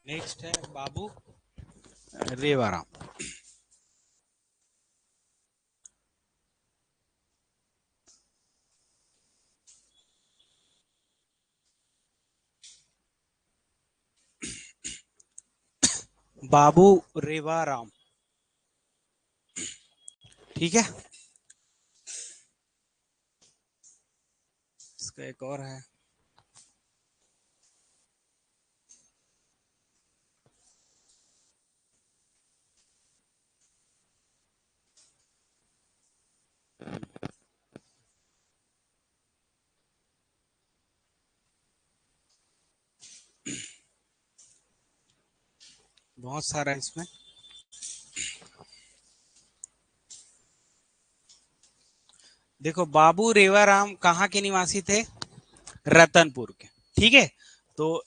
Next है बाबू रेवाराम। बाबू रेवाराम, ठीक है। इसका एक और है, बहुत सारा है इसमें। देखो, बाबू रेवाराम कहाँ के निवासी थे? रतनपुर के, ठीक है। तो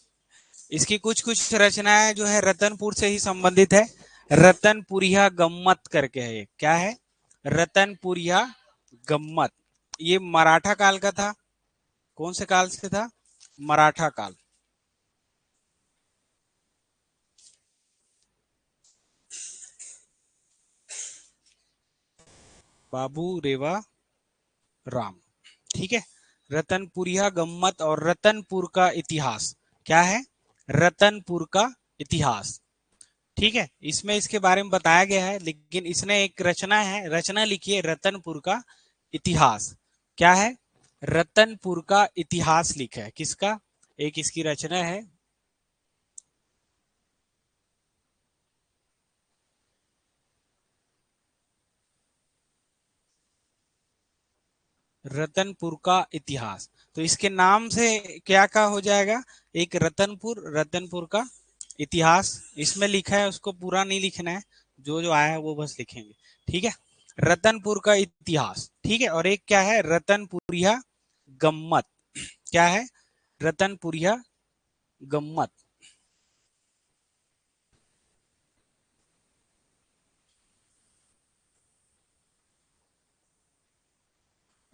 इसकी कुछ कुछ रचनाएं जो है रतनपुर से ही संबंधित है। रतनपुरिया गम्मत करके है, ये क्या है? रतनपुरिया गम्मत। ये मराठा काल का था। कौन से काल से था? मराठा काल। बाबू रेवा राम, ठीक है। रतनपुरिया गम्मत और रतनपुर का इतिहास, क्या है? रतनपुर का इतिहास, ठीक है। इसमें इसके बारे में बताया गया है, लेकिन इसने एक रचना है, रचना लिखी है रतनपुर का इतिहास। क्या है? रतनपुर का इतिहास लिखा है। किसका? एक इसकी रचना है। रतनपुर का इतिहास। तो इसके नाम से क्या क्या हो जाएगा? एक रतनपुर, रतनपुर का इतिहास इसमें लिखा है, उसको पूरा नहीं लिखना है, जो जो आया है वो बस लिखेंगे, ठीक है। रतनपुर का इतिहास, ठीक है। और एक क्या है? रतनपुरिया गम्मत। क्या है? रतनपुरिया गम्मत।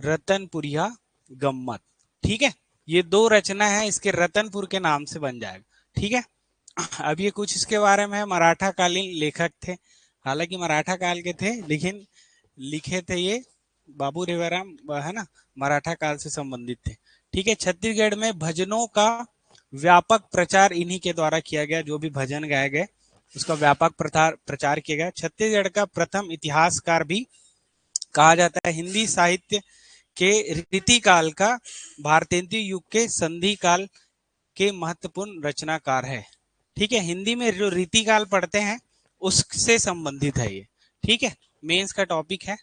रतनपुरिया गम्मत, ठीक है। ये दो रचना है, इसके रतनपुर के नाम से बन जाएगा, ठीक है। अब ये कुछ इसके बारे में है। मराठा कालीन लेखक थे, हालांकि मराठा काल के थे, लेकिन लिखे थे ये बाबू रेवाराम, है ना, मराठा काल से संबंधित थे, ठीक है। छत्तीसगढ़ में भजनों का व्यापक प्रचार इन्हीं के द्वारा किया गया। जो भी भजन गाए गए उसका व्यापक प्रचार प्रचार किया गया। छत्तीसगढ़ का प्रथम इतिहासकार भी कहा जाता है। हिंदी साहित्य के रीति काल का भारतेंदु युग के संधि काल के महत्वपूर्ण रचनाकार है, ठीक है। हिंदी में जो रीति काल पढ़ते हैं उससे संबंधित है ये, ठीक है। मेंस का टॉपिक है।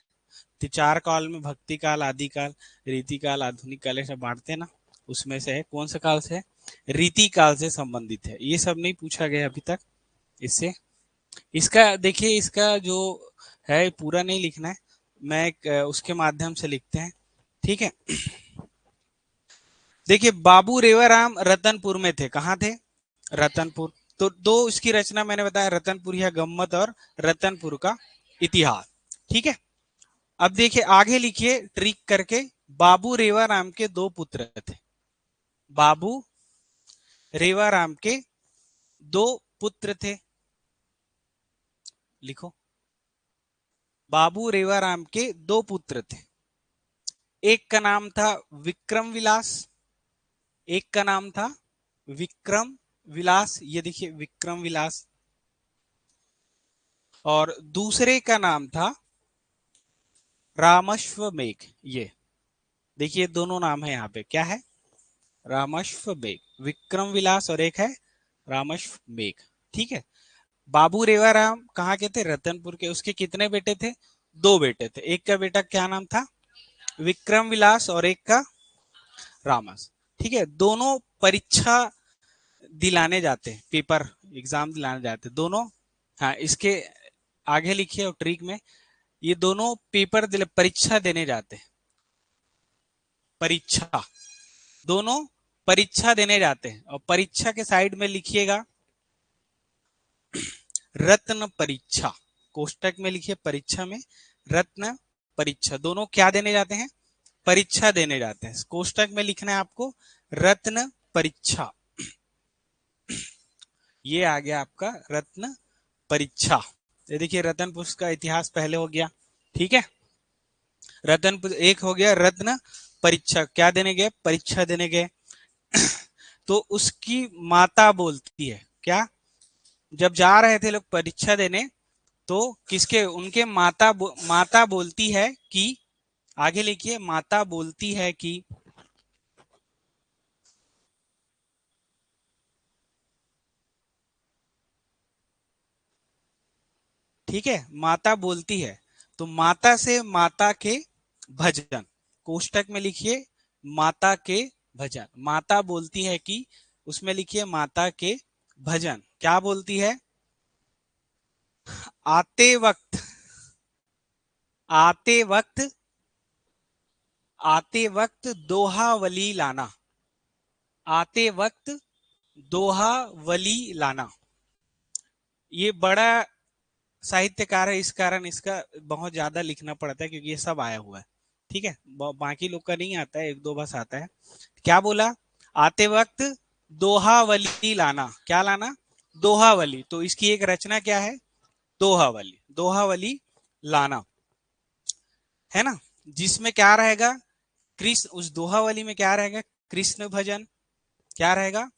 तो चार काल में भक्ति काल, आदि काल, रीति काल, आधुनिक काल ऐसा बांटते हैं ना, उसमें से है। कौन से काल से है? रीति काल से संबंधित है। ये सब नहीं पूछा गया अभी तक इससे। इसका देखिए, इसका जो है पूरा नहीं लिखना है, मैं एक उसके माध्यम से लिखते हैं, ठीक है। देखिए, बाबू रेवाराम रतनपुर में थे। कहाँ थे? रतनपुर। तो दो इसकी रचना मैंने बताया, रतनपुरिया गम्मत और रतनपुर का इतिहास, ठीक है। अब देखिए आगे लिखिए ट्रिक करके। बाबू रेवाराम के दो पुत्र थे। बाबू रेवाराम के दो पुत्र थे, लिखो। बाबू रेवाराम के दो पुत्र थे। एक का नाम था विक्रम विलास, एक का नाम था विक्रम विलास, ये देखिए विक्रम विलास। और दूसरे का नाम था रामश्वमेघ। ये देखिए दोनों नाम है यहाँ पे, क्या है? रामश्वमेघ। विक्रम विलास और एक है रामश्वमेघ, ठीक है। बाबू रेवाराम कहाँ के थे? रतनपुर के। उसके कितने बेटे थे? दो बेटे थे। एक का बेटा क्या नाम था? विक्रम विलास, और एक का रामस, ठीक है। दोनों परीक्षा दिलाने जाते हैं, पेपर एग्जाम दिलाने जाते हैं दोनों। हाँ, इसके आगे लिखिए और ट्रिक में, ये दोनों पेपर परीक्षा देने जाते हैं। परीक्षा, दोनों परीक्षा देने जाते हैं। और परीक्षा के साइड में लिखिएगा रत्न परीक्षा। कोष्टक में लिखिए परीक्षा में रत्न परीक्षा। दोनों क्या देने जाते हैं? परीक्षा देने जाते हैं। कोष्टक में लिखना है आपको रत्न परीक्षा, ये आ गया आपका रत्न परीक्षा। ये देखिए रतनपुर का इतिहास पहले हो गया, ठीक है। रतनपुर एक हो गया, रत्न परीक्षा क्या देने गए, परीक्षा देने गए। तो उसकी माता बोलती है क्या, जब जा रहे थे लोग परीक्षा देने, तो किसके, उनके माता बोलती है कि, आगे लिखिए, माता बोलती है कि, ठीक है, माता बोलती है। तो माता से माता के भजन, कोष्टक में लिखिए माता के भजन, माता बोलती है कि, उसमें लिखिए माता के भजन क्या बोलती है, आते वक्त, आते वक्त, आते वक्त दोहावली लाना, आते वक्त दोहावली लाना। ये बड़ा साहित्यकार है, इस कारण इसका बहुत ज्यादा लिखना पड़ता है क्योंकि ये सब आया हुआ है, ठीक है। बाकी लोग का नहीं आता है, एक दो बस आता है। क्या बोला, आते वक्त दोहावली लाना, क्या लाना, दोहावली। तो इसकी एक रचना क्या है, दोहावली, दोहावली लाना, है ना। जिसमें क्या रहेगा, कृष्ण, उस दोहावली में क्या रहेगा, कृष्ण भजन, क्या रहेगा,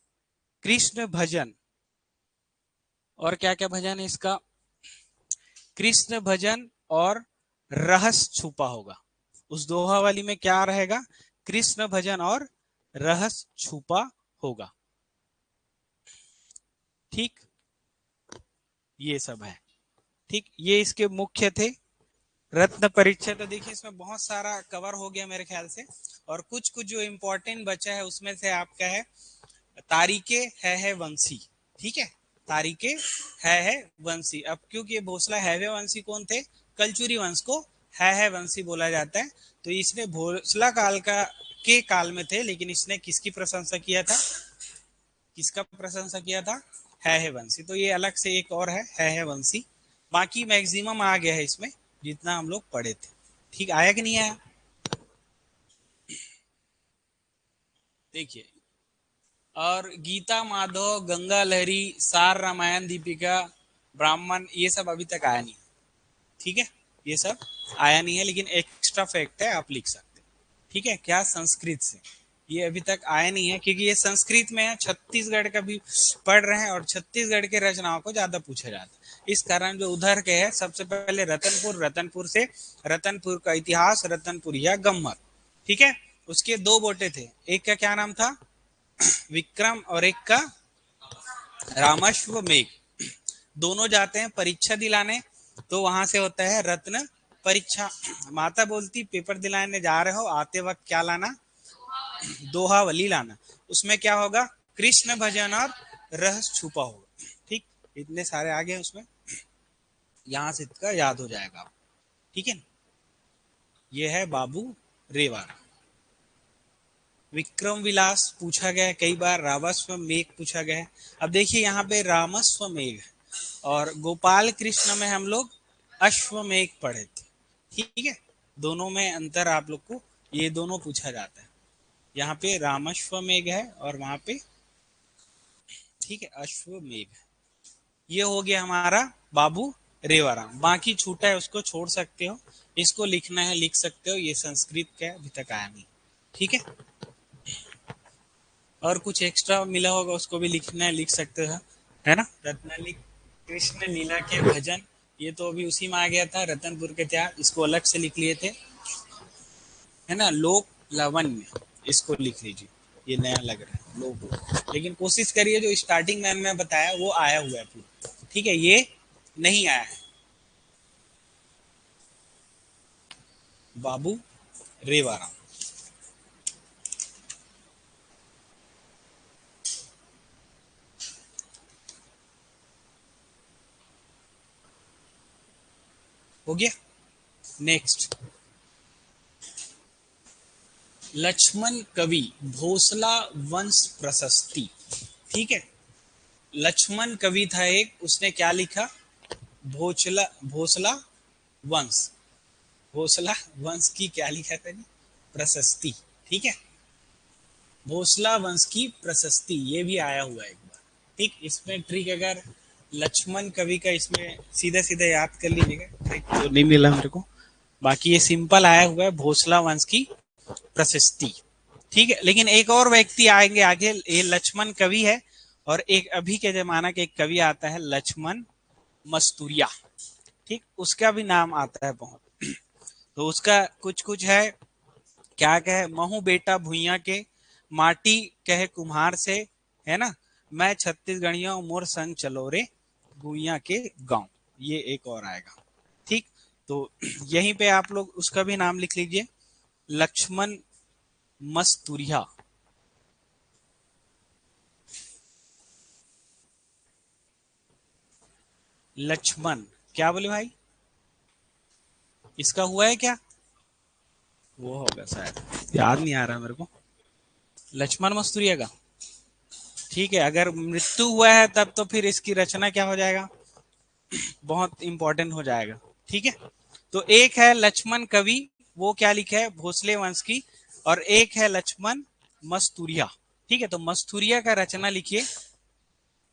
कृष्ण भजन। और क्या क्या भजन है इसका, कृष्ण भजन और रहस्य छुपा होगा। उस दोहावली में क्या रहेगा, कृष्ण भजन और रहस्य छुपा होगा, ठीक। ये सब है, ठीक। ये इसके मुख्य थे। रत्न परीक्षा, तो देखिए इसमें बहुत सारा कवर हो गया मेरे ख्याल से। और कुछ कुछ जो इंपॉर्टेंट बचा है उसमें से आपका है तारीखे है वंशी, ठीक है। तारीखे है वंशी। अब क्योंकि ये भोसला है वंशी कौन थे, कलचुरी वंश को है वंशी बोला जाता है। तो इसने भोसला काल का के काल में थे, लेकिन इसने किसकी प्रशंसा किया था, किसका प्रशंसा किया था, है वंशी। तो ये अलग से एक और है वंशी। बाकी मैक्सिमम आ गया है इसमें जितना हम लोग पढ़े थे, ठीक। आया कि नहीं आया, देखिए। और गीता, माधव, गंगा लहरी, सार रामायण, दीपिका, ब्राह्मण, ये सब अभी तक आया नहीं, ठीक है। ये सब आया नहीं है, लेकिन एक्स्ट्रा फैक्ट है, आप लिख सकते हैं, ठीक है। क्या, संस्कृत से, ये अभी तक आया नहीं है क्योंकि ये संस्कृत में है, छत्तीसगढ़ का भी पढ़ रहे हैं और छत्तीसगढ़ के रचनाओं को ज्यादा पूछा जाता है। इस कारण जो उधर के है, सबसे पहले रतनपुर, रतनपुर से रतनपुर का इतिहास, रतनपुर या गम्मत, ठीक है। उसके दो बेटे थे, एक का क्या नाम था, विक्रम, और एक का रामश्व मेघ। दोनों जाते हैं परीक्षा दिलाने, तो वहां से होता है रत्न परीक्षा। माता बोलती पेपर दिलाने जा रहे हो, आते वक्त क्या लाना, दोहावली लाना। उसमें क्या होगा, कृष्ण भजन और रहस्य छुपा होगा, ठीक। इतने सारे आगे उसमें, यहां से इसका याद हो जाएगा आप, ठीक है। ये है बाबू रेवा। विक्रम विलास पूछा गया है कई बार, रामस्व मेघ पूछा गया है। अब देखिए यहाँ पे रामस्व मेघ और गोपाल कृष्ण में हम लोग अश्वमेघ पढ़े थे, ठीक है। दोनों में अंतर आप लोग को, ये दोनों पूछा जाता है। यहाँ पे रामश्वमेघ है और वहां पे, ठीक है, अश्वमेघ। ये हो गया हमारा बाबू रेवाराम। बाकी छूटा है उसको छोड़ सकते हो, इसको लिखना है लिख सकते हो, ये संस्कृत का अभी तक आया नहीं, ठीक है। और कुछ एक्स्ट्रा मिला होगा उसको भी लिखना है लिख सकते हो, है ना। रत्नाली कृष्ण लीला के भजन, ये तो अभी उसी में आ गया था, रतनपुर के त्याग, इसको अलग से लिख लिए थे, है ना। लोक लावण्य, इसको लिख लीजिए, ये नया लग रहा है लोक। लेकिन कोशिश करिए जो स्टार्टिंग में मैंने बताया वो आया हुआ है पूरा, ठीक है। ये नहीं आया है, बाबू रेवाराम। हो गया। नेक्स्ट, लक्ष्मण कवि भोसला वंश प्रशस्ति, ठीक है। लक्ष्मण कवि था एक, उसने क्या लिखा, भोसला, भोसला वंश, भोसला वंश की क्या लिखा था जी, प्रशस्ति, ठीक है। भोसला वंश की प्रशस्ति, ये भी आया हुआ है एक बार, ठीक, इसमें ट्रिक अगर लक्ष्मण कवि का इसमें सीधा सीधा याद कर लीजिएगा, ट्रिक तो नहीं मिला मेरे को। बाकी ये सिंपल आया हुआ है भोसला वंश की प्रशस्ति। ठीक है, लेकिन एक और व्यक्ति आएंगे आगे, ये लक्ष्मण कवि है, और एक अभी के जमाना के एक कवि आता है लक्ष्मण मस्तूरिया। ठीक, उसका भी नाम आता है बहुत। तो उसका कुछ कुछ है, क्या कहे, महू बेटा भुइया के, माटी कहे कुम्हार से, है ना, मैं छत्तीसगढ़िया मोर संग चलो रे, भुइया के गांव, ये एक और आएगा। ठीक, तो यहीं पे आप लोग उसका भी नाम लिख लीजिए, लक्ष्मण मस्तूरिया। लक्ष्मण, क्या बोले भाई, इसका हुआ है क्या, वो होगा शायद, याद नहीं आ रहा मेरे को, लक्ष्मण मस्तूरिया का। ठीक है, अगर मृत्यु हुआ है तब तो फिर इसकी रचना क्या हो जाएगा, बहुत इंपॉर्टेंट हो जाएगा। ठीक है, तो एक है लक्ष्मण कवि, वो क्या लिखा है, भोसले वंश की, और एक है लक्ष्मण मस्तूरिया। ठीक है, तो मस्तूरिया का रचना लिखिए।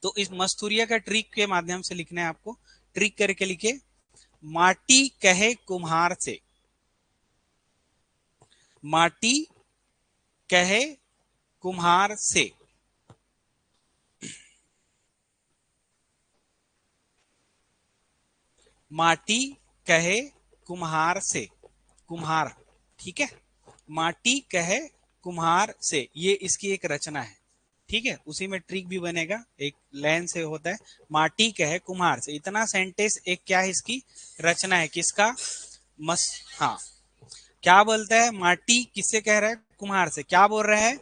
तो इस मस्तूरिया का ट्रिक के माध्यम से लिखना है आपको, ट्रिक करके लिखिए, माटी कहे कुम्हार से, माटी कहे कुम्हार से, माटी कहे कुम्हार से, कुम्हार, ठीक है, माटी कहे कुम्हार से, ये इसकी एक रचना है। ठीक है, उसी में ट्रिक भी बनेगा, एक लाइन से होता है, माटी कहे कुम्हार से, इतना सेंटेंस एक क्या है, इसकी रचना है, किसका, मस, हाँ, क्या बोलता है, माटी किससे कह रहा है, कुम्हार से, क्या बोल रहा है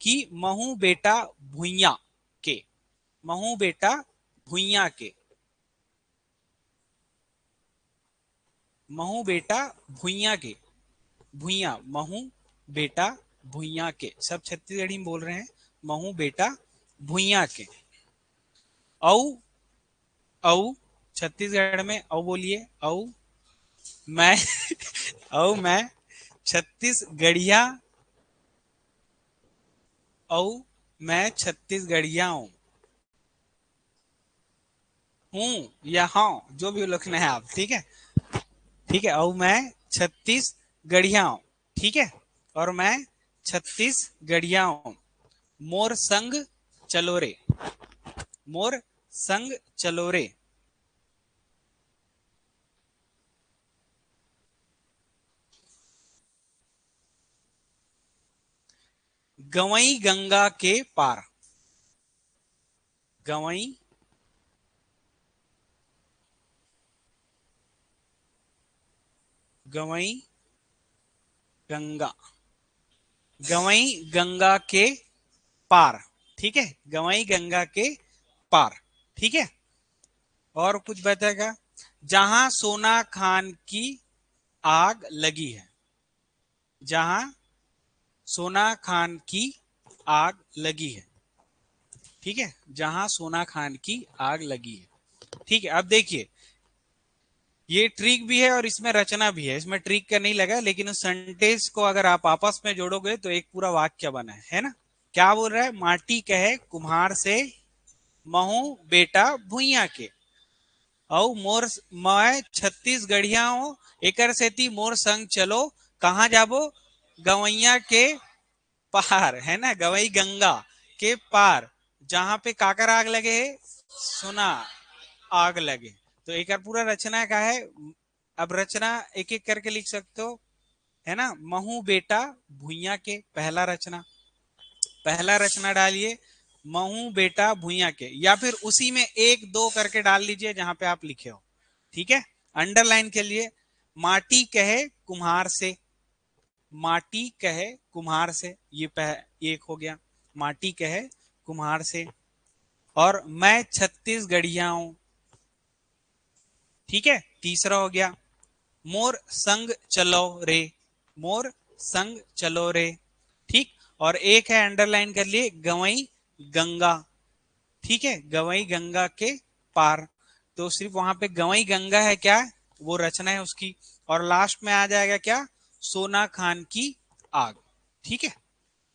कि महू बेटा भुइया के, महू बेटा भुइया के, महू बेटा भुइया के, भुइया, महू बेटा भुइया के, सब छत्तीसगढ़ी में बोल रहे हैं, महू बेटा भुइया के, औ, औ, छत्तीसगढ़ में औ बोलिए, औ मैं औ मैं छत्तीसगढ़िया, औ मैं छत्तीसगढ़िया हूँ या हाँ, जो भी लिखना है आप, ठीक है, ठीक है, और मैं छत्तीसगढ़िया हूँ, ठीक है, और मैं छत्तीसगढ़िया हूँ, मोर संग चलो रे, मोर संग चलो रे, गवई गंगा के पार, गवई, गवई गंगा, गवई गंगा के पार, ठीक है, गवई गंगा के पार, ठीक है, और कुछ बताएगा, जहां सोना खान की आग लगी है, जहां सोना खान की आग लगी है, ठीक है, जहां सोना खान की आग लगी है। ठीक है, अब देखिए, ये ट्रिक भी है और इसमें रचना भी है, इसमें ट्रिक का नहीं लगा, लेकिन उस सेंटेंस को अगर आप आपस में जोड़ोगे तो एक पूरा वाक्य बना है ना। क्या बोल रहा है, माटी कहे कुम्हार से, महू बेटा भुइया के, औ मोर, मैं छत्तीसगढ़िया हूँ, एकर सेती मोर संग चलो, कहाँ जाबो, गवैया के पार, है ना, गवई गंगा के पार, जहां पे काकर आग लगे है, सुना आग लगे। तो एक पूरा रचना का है, अब रचना एक एक करके लिख सकते हो, है ना, महू बेटा भुइया के, पहला रचना, पहला रचना डालिए, महू बेटा भुइया के, या फिर उसी में एक दो करके डाल लीजिए जहां पे आप लिखे हो, ठीक है, अंडरलाइन के लिए, माटी कहे कुम्हार से, माटी कहे कुम्हार से, ये एक हो गया, माटी कहे कुम्हार से, और मैं छत्तीसगढ़िया हूं, ठीक है, तीसरा हो गया, मोर संग चलो रे, मोर संग चलो रे, ठीक, और एक है अंडरलाइन कर लिए, गवई गंगा, ठीक है, गवई गंगा के पार, तो सिर्फ वहां पे गवई गंगा है, क्या, वो रचना है उसकी, और लास्ट में आ जाएगा क्या, सोना खान की आग, ठीक है,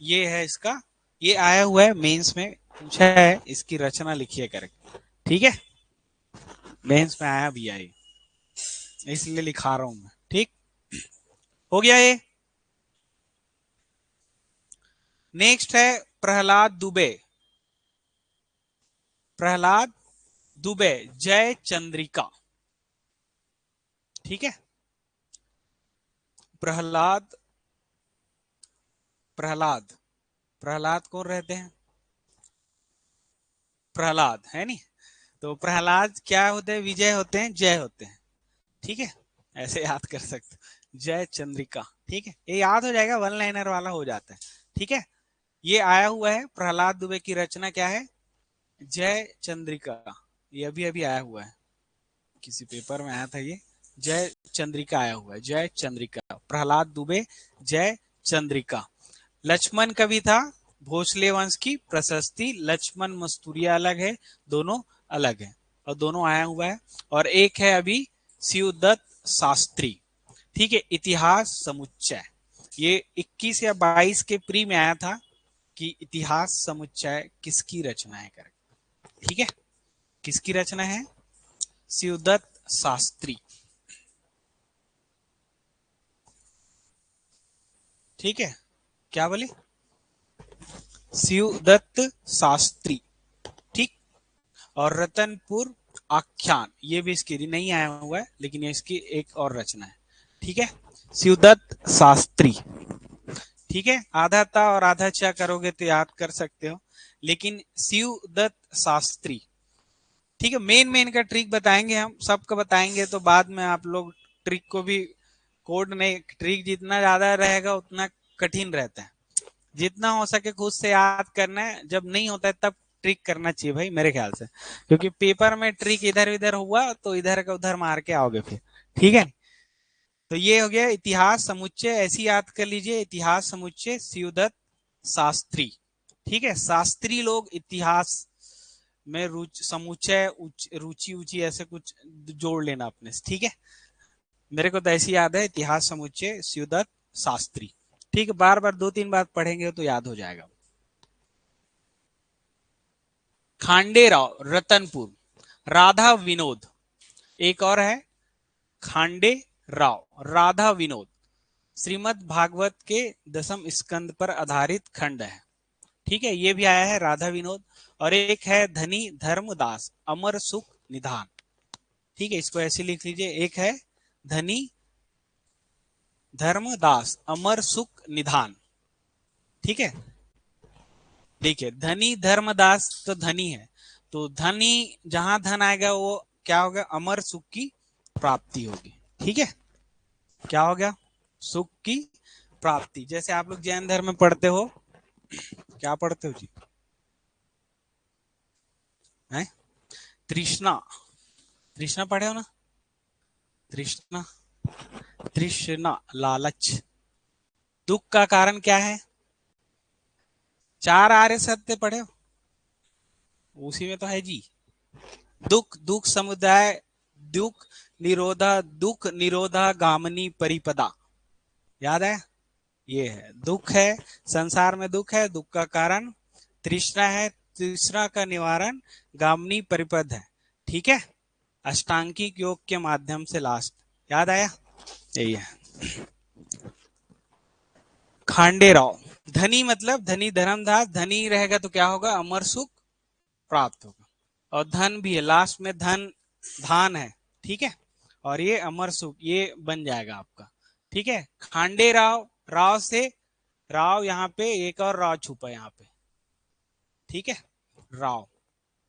ये है इसका, ये आया हुआ है मेंस में, पूछा है, इसकी रचना लिखिए करके, ठीक है। मेंस में आया भी आई, इसलिए लिखा रहा हूं मैं, ठीक। हो गया ये। नेक्स्ट है प्रहलाद दुबे। प्रहलाद दुबे, जय चंद्रिका, ठीक है। प्रहलाद, प्रहलाद, प्रहलाद कौन रहते हैं? प्रहलाद है नी। तो प्रहलाद क्या होते हैं? विजय होते हैं, जय होते हैं, ठीक है। ऐसे याद कर सकते हो, जय चंद्रिका, ठीक है। ये याद हो जाएगा, वन लाइनर वाला हो जाता है, ठीक है। ये आया हुआ है, प्रहलाद दुबे की रचना क्या है? जय चंद्रिका। ये अभी अभी आया हुआ है, किसी पेपर में आया था ये। जय चंद्रिका आया हुआ है, जय चंद्रिका, प्रहलाद दुबे, जय चंद्रिका। लक्ष्मण कवि था, भोसले वंश की प्रशस्ति। लक्ष्मण मस्तूरिया अलग है, दोनों अलग है, और दोनों आया हुआ है। और एक है अभी शिवदत्त शास्त्री, ठीक है, इतिहास समुच्चय। ये 21 या 22 के प्री में आया था कि इतिहास समुच्चय किसकी रचना है कर, ठीक है। किसकी रचना है? शिवदत्त शास्त्री, ठीक है। क्या बोले? शिवदत्त शास्त्री, ठीक। और रतनपुर आख्यान, ये भी इसकी नहीं आया हुआ है, लेकिन ये इसकी एक और रचना है, ठीक है। शिवदत्त शास्त्री, ठीक है। आधा ता और आधा चा करोगे तो याद कर सकते हो, लेकिन शिवदत्त शास्त्री, ठीक है। मेन मेन का ट्रिक बताएंगे हम, सबका बताएंगे तो बाद में आप लोग ट्रिक को भी, कोड नहीं, ट्रिक जितना ज्यादा रहेगा उतना कठिन रहता है। जितना हो सके खुद से याद करना है, जब नहीं होता है तब ट्रिक करना चाहिए भाई, मेरे ख्याल से। क्योंकि पेपर में ट्रिक इधर उधर हुआ तो इधर का उधर मार के आओगे फिर, ठीक है। तो ये हो गया इतिहास समुच्चय, ऐसी याद कर लीजिए, इतिहास समुच्चय शिवदत्त शास्त्री, ठीक है। शास्त्री लोग इतिहास में रुचि, समुच्चय, रुचि ऊंची ऐसे कुछ जोड़ लेना अपने से, ठीक है। मेरे को तो ऐसी याद है, इतिहास समुच्चय शिवदत्त शास्त्री, ठीक है। बार बार 2-3 बार पढ़ेंगे तो याद हो जाएगा। खांडेराव रतनपुर, राधा विनोद, एक और है खांडे राव, राधा विनोद, श्रीमद् भागवत के 10वें स्कंद पर आधारित खंड है, ठीक है। ये भी आया है राधा विनोद। और एक है धनी धर्मदास, अमर सुख निधान, ठीक है। इसको ऐसे लिख लीजिए, एक है धनी धर्मदास, अमर सुख निधान, ठीक है। देखिए, धनी धर्मदास तो धनी है, तो धनी जहां धन आएगा वो क्या होगा? अमर सुख की प्राप्ति होगी, ठीक है। क्या हो गया? सुख की प्राप्ति। जैसे आप लोग जैन धर्म में पढ़ते हो, क्या पढ़ते हो जी? है तृष्णा, तृष्णा पढ़े हो ना? तृष्णा, तृष्णा लालच। दुख का कारण क्या है? चार आर्य सत्य पढ़े हो? उसी में तो है जी। दुख, दुख समुदाय, दुख निरोधा, दुख निरोधा गामनी परिपदा, याद है? ये है दुख है, संसार में दुख है, दुख का कारण तृष्णा है, तृष्णा का निवारण गामनी परिपद है, ठीक है। अष्टांगिक योग के माध्यम से, लास्ट याद आया? यही है। खांडेराव, धनी मतलब धनी धर्मदास, धनी रहेगा तो क्या होगा? अमर सुख प्राप्त होगा। और धन भी है, लास्ट में धन, धान है, ठीक है। और ये अमर सुख, ये बन जाएगा आपका, ठीक है। खांडे राव, राव से राव, यहाँ पे एक और राव छुपा यहाँ पे, ठीक है। राव,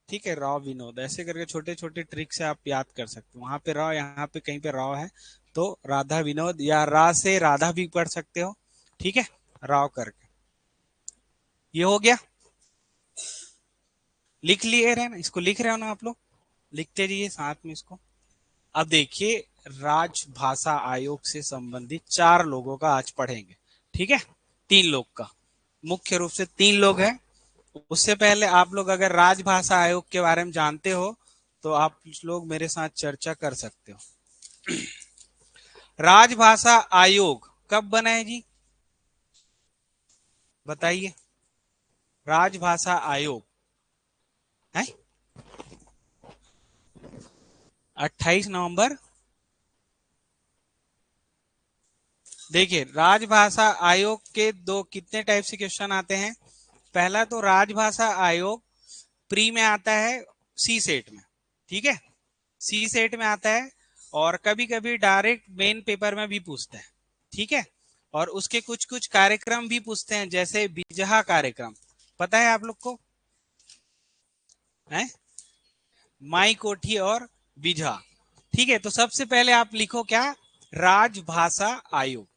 ठीक है। राव विनोद, ऐसे करके छोटे छोटे ट्रिक से आप याद कर सकते हो। वहां पे राव, यहाँ पे कहीं पे राव है, तो राधा विनोद, या रा से राधा भी पढ़ सकते हो, ठीक है, राव करके। ये हो गया, लिख लिए रहे ना? इसको लिख रहे हो ना आप लोग? लिखते जाइए साथ में इसको। अब देखिए, राजभाषा आयोग से संबंधित 4 लोगों का आज पढ़ेंगे, ठीक है। 3 लोग का, मुख्य रूप से 3 लोग हैं। उससे पहले आप लोग अगर राजभाषा आयोग के बारे में जानते हो तो आप लोग मेरे साथ चर्चा कर सकते हो। राजभाषा आयोग कब बना है जी? बताइए। राजभाषा आयोग है 28 नवंबर। देखिए राजभाषा आयोग के दो कितने टाइप से क्वेश्चन आते हैं। पहला तो राजभाषा आयोग प्री में आता है, सी सेट में, ठीक है, सी सेट में आता है, और कभी कभी डायरेक्ट मेन पेपर में भी पूछते हैं, ठीक है। और उसके कुछ कुछ कार्यक्रम भी पूछते हैं, जैसे बिजहा कार्यक्रम, पता है आप लोग को है, माई कोठी और बिजहा। ठीक है, तो सबसे पहले आप लिखो क्या, राजभाषा आयोग।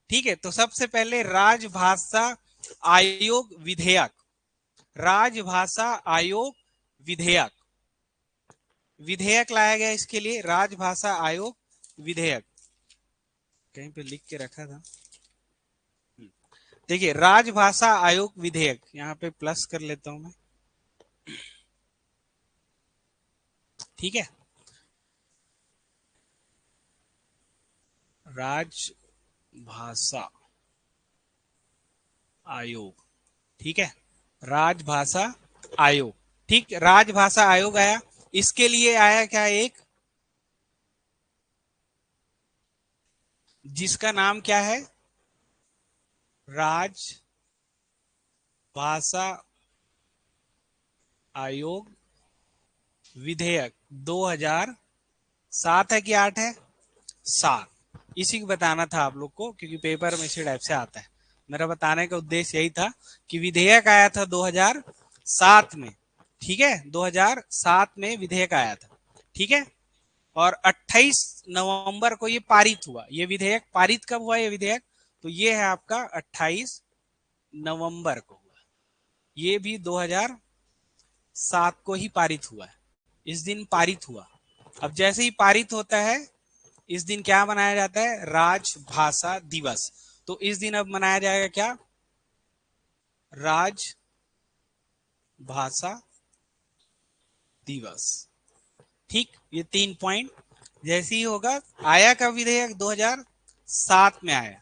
ठीक है, तो सबसे पहले राजभाषा आयोग विधेयक, राजभाषा आयोग विधेयक, विधेयक लाया गया इसके लिए, राजभाषा आयोग विधेयक, कहीं पे लिख के रखा था। देखिए राजभाषा आयोग विधेयक, यहाँ पे प्लस कर लेता हूं मैं, ठीक है, राजभाषा आयोग, ठीक है, राजभाषा आयोग, ठीक, राजभाषा आयोग आया। इसके लिए आया क्या, एक जिसका नाम क्या है, राजभाषा आयोग विधेयक 2007 है कि 8 है, 7। इसी को बताना था आप लोग को, क्योंकि पेपर में इसी टाइप से आता है। मेरा बताने का उद्देश्य यही था कि विधेयक आया था 2007 में, ठीक है, 2007 में विधेयक आया था, ठीक है। और 28 नवंबर को ये पारित हुआ, ये विधेयक पारित कब हुआ ये विधेयक, तो ये है आपका 28 नवंबर को हुआ, ये भी 2007 को ही पारित हुआ है, इस दिन पारित हुआ। अब जैसे ही पारित होता है, इस दिन क्या मनाया जाता है, राजभाषा दिवस। तो इस दिन अब मनाया जाएगा क्या, राजभाषा दिवस, ठीक। ये 3 पॉइंट जैसे ही होगा, आया का विधेयक 2007 में आया,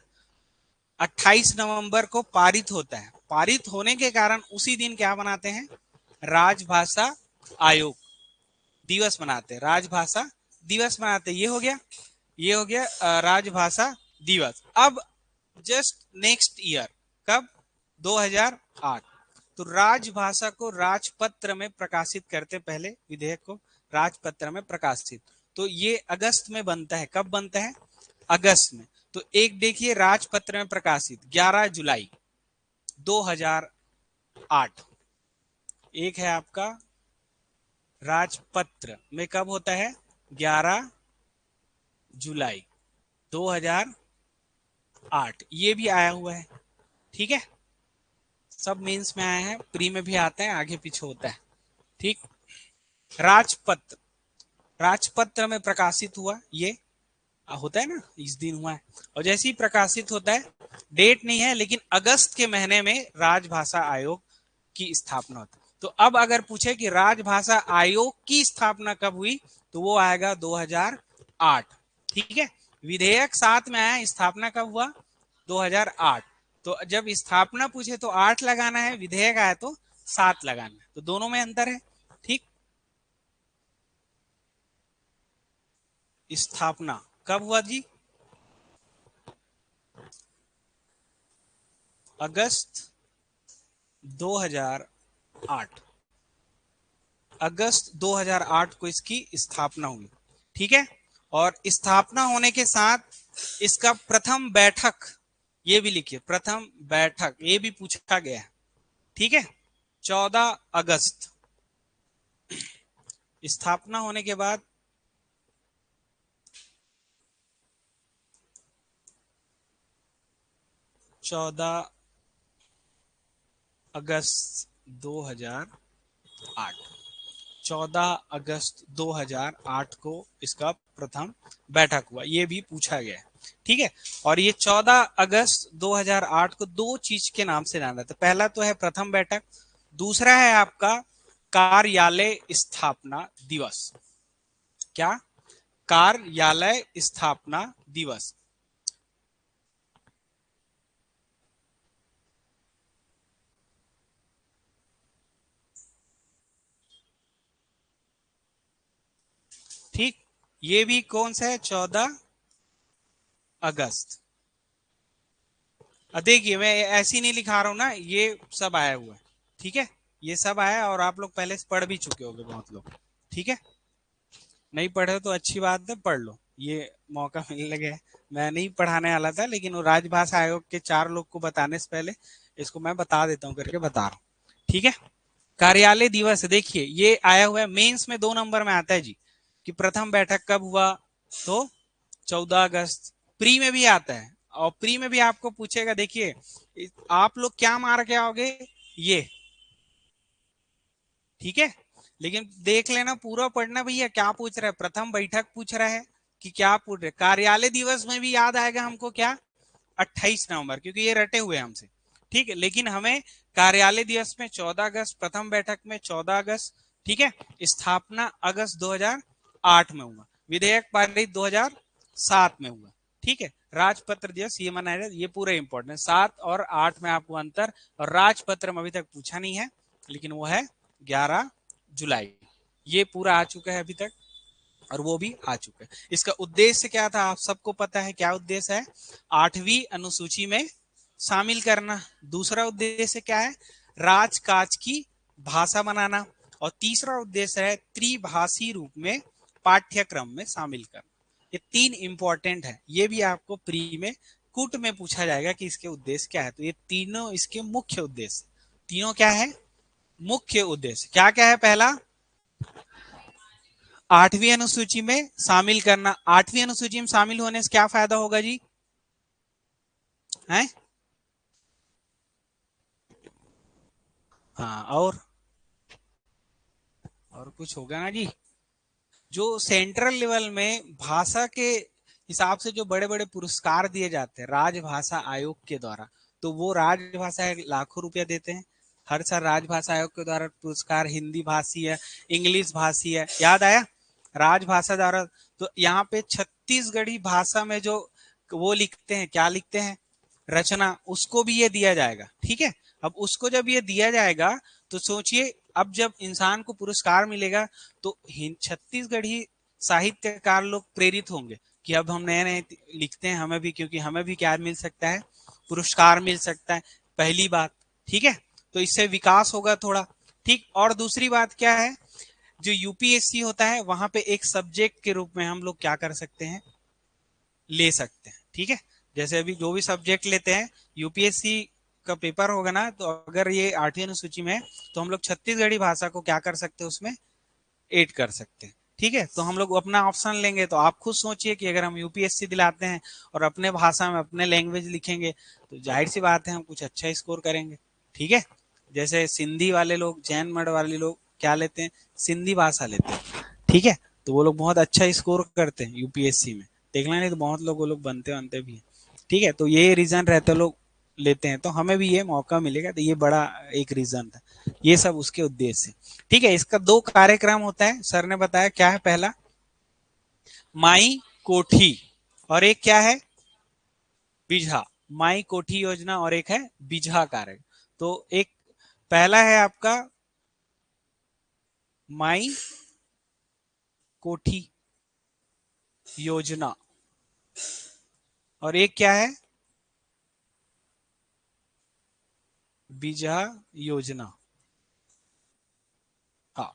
28 नवंबर को पारित होता है, पारित होने के कारण उसी दिन क्या बनाते हैं, राजभाषा आयोग दिवस मनाते हैं, राजभाषा दिवस मनाते हैं। ये हो गया, ये हो गया राजभाषा दिवस। अब जस्ट नेक्स्ट ईयर, कब, 2008, तो राजभाषा को राजपत्र में प्रकाशित करते, पहले विधेयक को राजपत्र में प्रकाशित, तो ये अगस्त में बनता है, कब बनता है, अगस्त में। तो एक देखिए राजपत्र में प्रकाशित 11 जुलाई 2008, एक है आपका राजपत्र में कब होता है, 11 जुलाई 2008, ये भी आया हुआ है, ठीक है, सब मीन्स में आया है, प्री में भी आता है, आगे पीछे होता है, ठीक। राजपत्र, राजपत्र में प्रकाशित हुआ, ये होता है ना, इस दिन हुआ है। और जैसे ही प्रकाशित होता है, डेट नहीं है, लेकिन अगस्त के महीने में राजभाषा आयोग की स्थापना होती है। तो अब अगर पूछे कि राजभाषा आयोग की स्थापना कब हुई, तो वो आएगा 2008, ठीक है। विधेयक 7 में आया, स्थापना कब हुआ, 2008। तो जब स्थापना पूछे तो 8 लगाना है, विधेयक आया तो 7 लगाना है, तो दोनों में अंतर है, ठीक। स्थापना कब हुआ जी, अगस्त 2008, अगस्त 2008 को इसकी स्थापना हुई, ठीक है। और स्थापना होने के साथ इसका प्रथम बैठक, ये भी लिखिए, प्रथम बैठक, ये भी पूछा गया है, ठीक है, 14 अगस्त, स्थापना होने के बाद 14 अगस्त 2008, 14 अगस्त 2008 को इसका प्रथम बैठक हुआ, ये भी पूछा गया है, ठीक है। और ये 14 अगस्त 2008 को दो चीज के नाम से जाना जाता है, पहला तो है प्रथम बैठक, दूसरा है आपका कार्यालय स्थापना दिवस, क्या, कार्यालय स्थापना दिवस। ठीक, ये भी कौन सा है, 14 अगस्त। देखिए मैं ऐसे ही नहीं लिखा रहा हूं ना, ये सब आया हुआ है, ठीक है, ये सब आया और आप लोग पहले से पढ़ भी चुके होंगे बहुत लोग, ठीक है। नहीं पढ़े तो अच्छी बात है, पढ़ लो, ये मौका मिलने लगे। मैं नहीं पढ़ाने वाला था, लेकिन वो राजभाषा आयोग के 4 लोग को बताने से पहले इसको मैं बता देता हूँ करके बता रहा हूँ, ठीक है। कार्यालय दिवस, देखिए ये आया हुआ है मेंस में 2 नंबर में आता है जी, कि प्रथम बैठक कब हुआ, तो 14 अगस्त। प्री में भी आता है, और प्री में भी आपको पूछेगा, देखिए आप लोग क्या मार के आओगे, ये, ठीक है। लेकिन देख लेना, पूरा पढ़ना भैया, क्या पूछ रहा है, प्रथम बैठक पूछ रहा है कि क्या पूछ रहे, कार्यालय दिवस में भी याद आएगा हमको क्या, 28 नवंबर, क्योंकि ये रटे हुए हमसे, ठीक है। लेकिन हमें कार्यालय दिवस में 14 अगस्त, प्रथम बैठक में 14 अगस्त, ठीक है। स्थापना अगस्त 2008 में हुआ, विधेयक पारित 2007 में हुआ, ठीक है। राजपत्र दिवस ये मनाया जाए, ये पूरे इंपॉर्टेंट, 7 और 8 में आपको अंतर, और राजपत्र में अभी तक पूछा नहीं है, लेकिन वो है 11 जुलाई, ये पूरा आ चुका है अभी तक, और वो भी आ चुका है। इसका उद्देश्य क्या था, आप सबको पता है क्या उद्देश्य है, 8वीं अनुसूची में शामिल करना। दूसरा उद्देश्य क्या है, राजकाज की भाषा बनाना। और तीसरा उद्देश्य है त्रिभाषी रूप में पाठ्यक्रम में शामिल करना। ये 3 इंपॉर्टेंट है, ये भी आपको प्री में कुट में पूछा जाएगा कि इसके उद्देश्य क्या है। तो ये तीनों इसके मुख्य उद्देश्य, तीनों क्या है, मुख्य उद्देश्य क्या क्या है। पहला, 8वीं अनुसूची में शामिल करना। 8वीं अनुसूची में शामिल होने से क्या फायदा होगा जी, हैं? हाँ, और कुछ होगा ना जी, जो सेंट्रल लेवल में भाषा के हिसाब से जो बड़े बड़े पुरस्कार दिए जाते हैं राजभाषा आयोग के द्वारा, तो वो राजभाषा लाखों रुपया देते हैं हर साल। राजभाषा आयोग के द्वारा पुरस्कार हिंदी भाषी है, इंग्लिश भाषी है, याद आया, राजभाषा द्वारा। तो यहाँ पे छत्तीसगढ़ी भाषा में जो वो लिखते हैं, क्या लिखते हैं, रचना, उसको भी ये दिया जाएगा, ठीक है। अब उसको जब ये दिया जाएगा, तो सोचिए, अब जब इंसान को पुरस्कार मिलेगा, तो छत्तीसगढ़ी साहित्यकार लोग प्रेरित होंगे कि अब हम नए नए लिखते हैं, हमें भी, क्योंकि हमें भी क्या मिल सकता है, पुरस्कार मिल सकता है, पहली बात, ठीक है। तो इससे विकास होगा थोड़ा, ठीक। और दूसरी बात क्या है, जो यूपीएससी होता है, वहां पे एक सब्जेक्ट के रूप में हम लोग क्या कर सकते हैं, ले सकते हैं, ठीक है। जैसे अभी जो भी सब्जेक्ट लेते हैं, यूपीएससी का पेपर होगा ना, तो अगर ये 8वीं अनुसूची में है, तो हम लोग छत्तीसगढ़ी भाषा को क्या कर सकते हैं, उसमें ऐड कर सकते हैं, ठीक है। तो हम लोग अपना ऑप्शन लेंगे, तो आप खुद सोचिए कि अगर हम यूपीएससी दिलाते हैं और अपने भाषा में अपने लैंग्वेज लिखेंगे, तो जाहिर सी बात है हम कुछ अच्छा स्कोर करेंगे, ठीक है। जैसे सिंधी वाले लोग, जैन मठ वाले लोग क्या लेते हैं, सिंधी भाषा लेते हैं, ठीक है। तो वो लोग बहुत अच्छा स्कोर करते हैं यूपीएससी में, देखना, नहीं तो बहुत लोग वो लोग बनते बनते भी हैं, ठीक है। तो ये रीजन रहते लोग लेते हैं, तो हमें भी ये मौका मिलेगा, तो ये बड़ा एक रीजन था, ये सब उसके उद्देश्य, ठीक है। इसका 2 कार्यक्रम होता है, सर ने बताया क्या है, पहला माई कोठी, और एक क्या है, बिझा। माई कोठी योजना और एक है बिझा कार्यक्रम। तो एक पहला है आपका माई कोठी योजना, और एक क्या है, बिझा योजना, हाँ,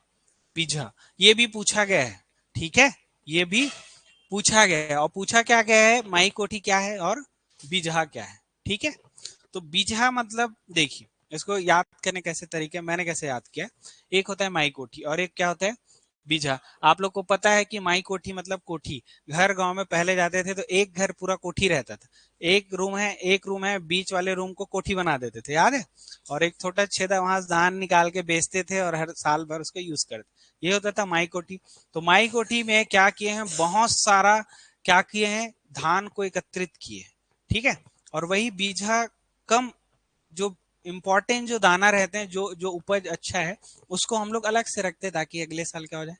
बिझा। ये भी पूछा गया है, ठीक है, ये भी पूछा गया है। और पूछा क्या गया है, माई कोठी क्या है और बिजहा क्या है, ठीक है। तो बिजहा मतलब, देखिए इसको याद करने कैसे तरीके, मैंने कैसे याद किया, एक होता है माई कोठी और एक क्या होता है, बिजहा। आप लोग को पता है कि माई कोठी मतलब कोठी, घर गांव में पहले जाते थे तो एक घर पूरा कोठी रहता था, एक रूम है, बीच वाले रूम को कोठी बना देते थे, याद है, और एक छोटा छेदा, वहां से धान निकाल के बेचते थे और हर साल भर उसको यूज करते, ये होता था माई कोठी। तो माई कोठी में क्या किए हैं, बहुत सारा क्या किए हैं, धान को एकत्रित किए, ठीक है। और वही बीजा कम, जो इंपॉर्टेंट जो दाना रहते हैं, जो जो उपज अच्छा है, उसको हम लोग अलग से रखते हैं ताकि अगले साल क्या हो जाए,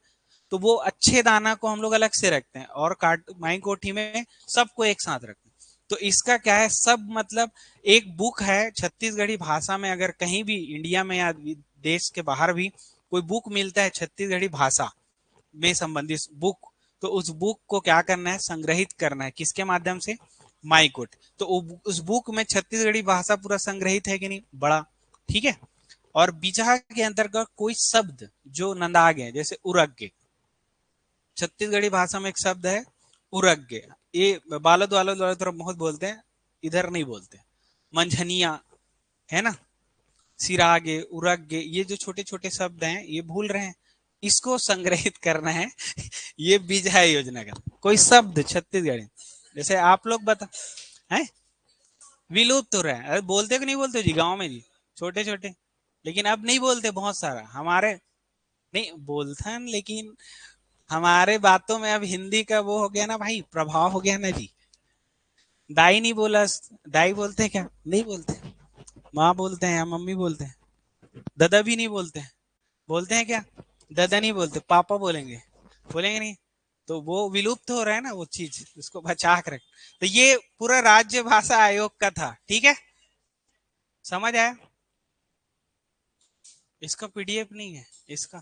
तो वो अच्छे दाना को हम लोग अलग से रखते हैं, और काट माई कोठी में सबको एक साथ रखते हैं। तो इसका क्या है, सब मतलब एक बुक है छत्तीसगढ़ी भाषा में, अगर कहीं भी इंडिया में या देश के बाहर भी कोई बुक मिलता है छत्तीसगढ़ी भाषा में संबंधित बुक, तो उस बुक को क्या करना है, संग्रहित करना है, किसके माध्यम से, माईकोट। तो उस बुक में छत्तीसगढ़ी भाषा पूरा संग्रहित है कि नहीं, बड़ा, ठीक है। और बिजहा के अंतर्गत कोई शब्द जो नंदाग है, जैसे उरग्गे, छत्तीसगढ़ी भाषा में एक शब्द है उरग्गे, ये बालद वालद वाले तरफ बहुत बोलते हैं, इधर नहीं बोलते। मंझनिया है ना, सिरागे, उरग्गे, ये जो छोटे छोटे शब्द हैं ये भूल रहे हैं, इसको संग्रहित करना है। ये बिजहा योजना का कोई शब्द छत्तीसगढ़ी, जैसे आप लोग बता हैं, विलुप्त हो रहा है। अरे बोलते कि नहीं बोलते जी गांव में जी, छोटे छोटे, लेकिन अब नहीं बोलते बहुत सारा हमारे, नहीं बोलते, लेकिन हमारे बातों में अब हिंदी का वो हो गया ना भाई, प्रभाव हो गया ना जी। दाई नहीं बोला, दाई बोलते हैं क्या, नहीं बोलते, माँ बोलते हैं या मम्मी बोलते हैं, दादा भी नहीं बोलते हैं, बोलते हैं क्या, दादा नहीं बोलते, पापा बोलेंगे, बोलेंगे नहीं। तो वो विलुप्त हो रहा है ना वो चीज, उसको बचा कर रख। तो ये पूरा राज्य भाषा आयोग का था, ठीक है, समझ आया। इसका पीडीएफ नहीं है इसका,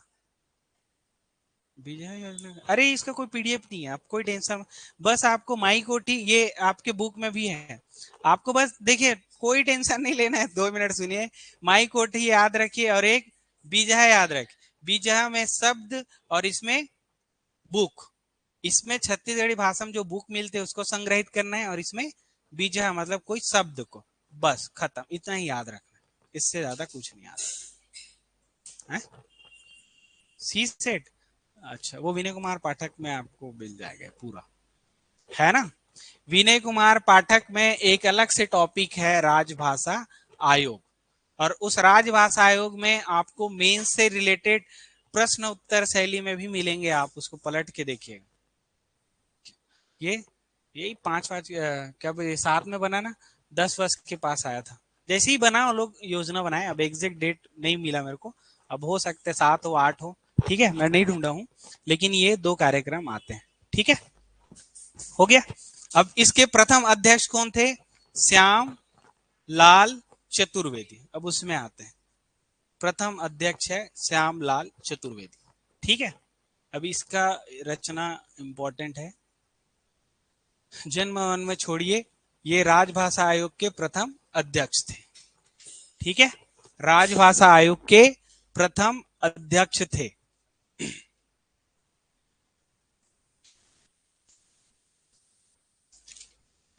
विजय योजना, अरे इसका कोई पीडीएफ नहीं है, आप कोई टेंशन, बस आपको माई कोठी, ये आपके बुक में भी है, आपको बस देखिए कोई टेंशन नहीं लेना है, 2 मिनट सुनिए, माई कोठी याद रखिए, और एक बीजहा याद रखिए, बीजहा में शब्द और इसमें बुक, इसमें छत्तीसगढ़ी भाषा में जो बुक मिलते हैं उसको संग्रहित करना है, और इसमें बीजहा मतलब कोई शब्द को, बस खत्म, इतना ही याद रखना है, इससे ज्यादा कुछ नहीं आता है। सी सेट, अच्छा वो विनय कुमार पाठक में आपको मिल जाएगा पूरा, है ना। विनय कुमार पाठक में एक अलग से टॉपिक है राजभाषा आयोग, और उस राजभाषा आयोग में आपको मेन से रिलेटेड प्रश्न उत्तर शैली में भी मिलेंगे, आप उसको पलट के देखिएगा। ये यही 5 5 क्या बोले 7 में बना ना, 10 वर्ष के पास आया था, जैसे ही बना वो लोग योजना बनाए, अब एग्जैक्ट डेट नहीं मिला मेरे को, अब हो सकता है 7 हो 8 हो, ठीक है, मैं नहीं ढूंढा हूं, लेकिन ये 2 कार्यक्रम आते हैं, ठीक है, हो गया। अब इसके प्रथम अध्यक्ष कौन थे, श्याम लाल चतुर्वेदी, अब उसमें आते हैं, प्रथम अध्यक्ष है श्याम लाल चतुर्वेदी, ठीक है। अब इसका रचना इंपॉर्टेंट है, जन्म वन में छोड़िए, ये राजभाषा आयोग के प्रथम अध्यक्ष थे, ठीक है, राजभाषा आयोग के प्रथम अध्यक्ष थे।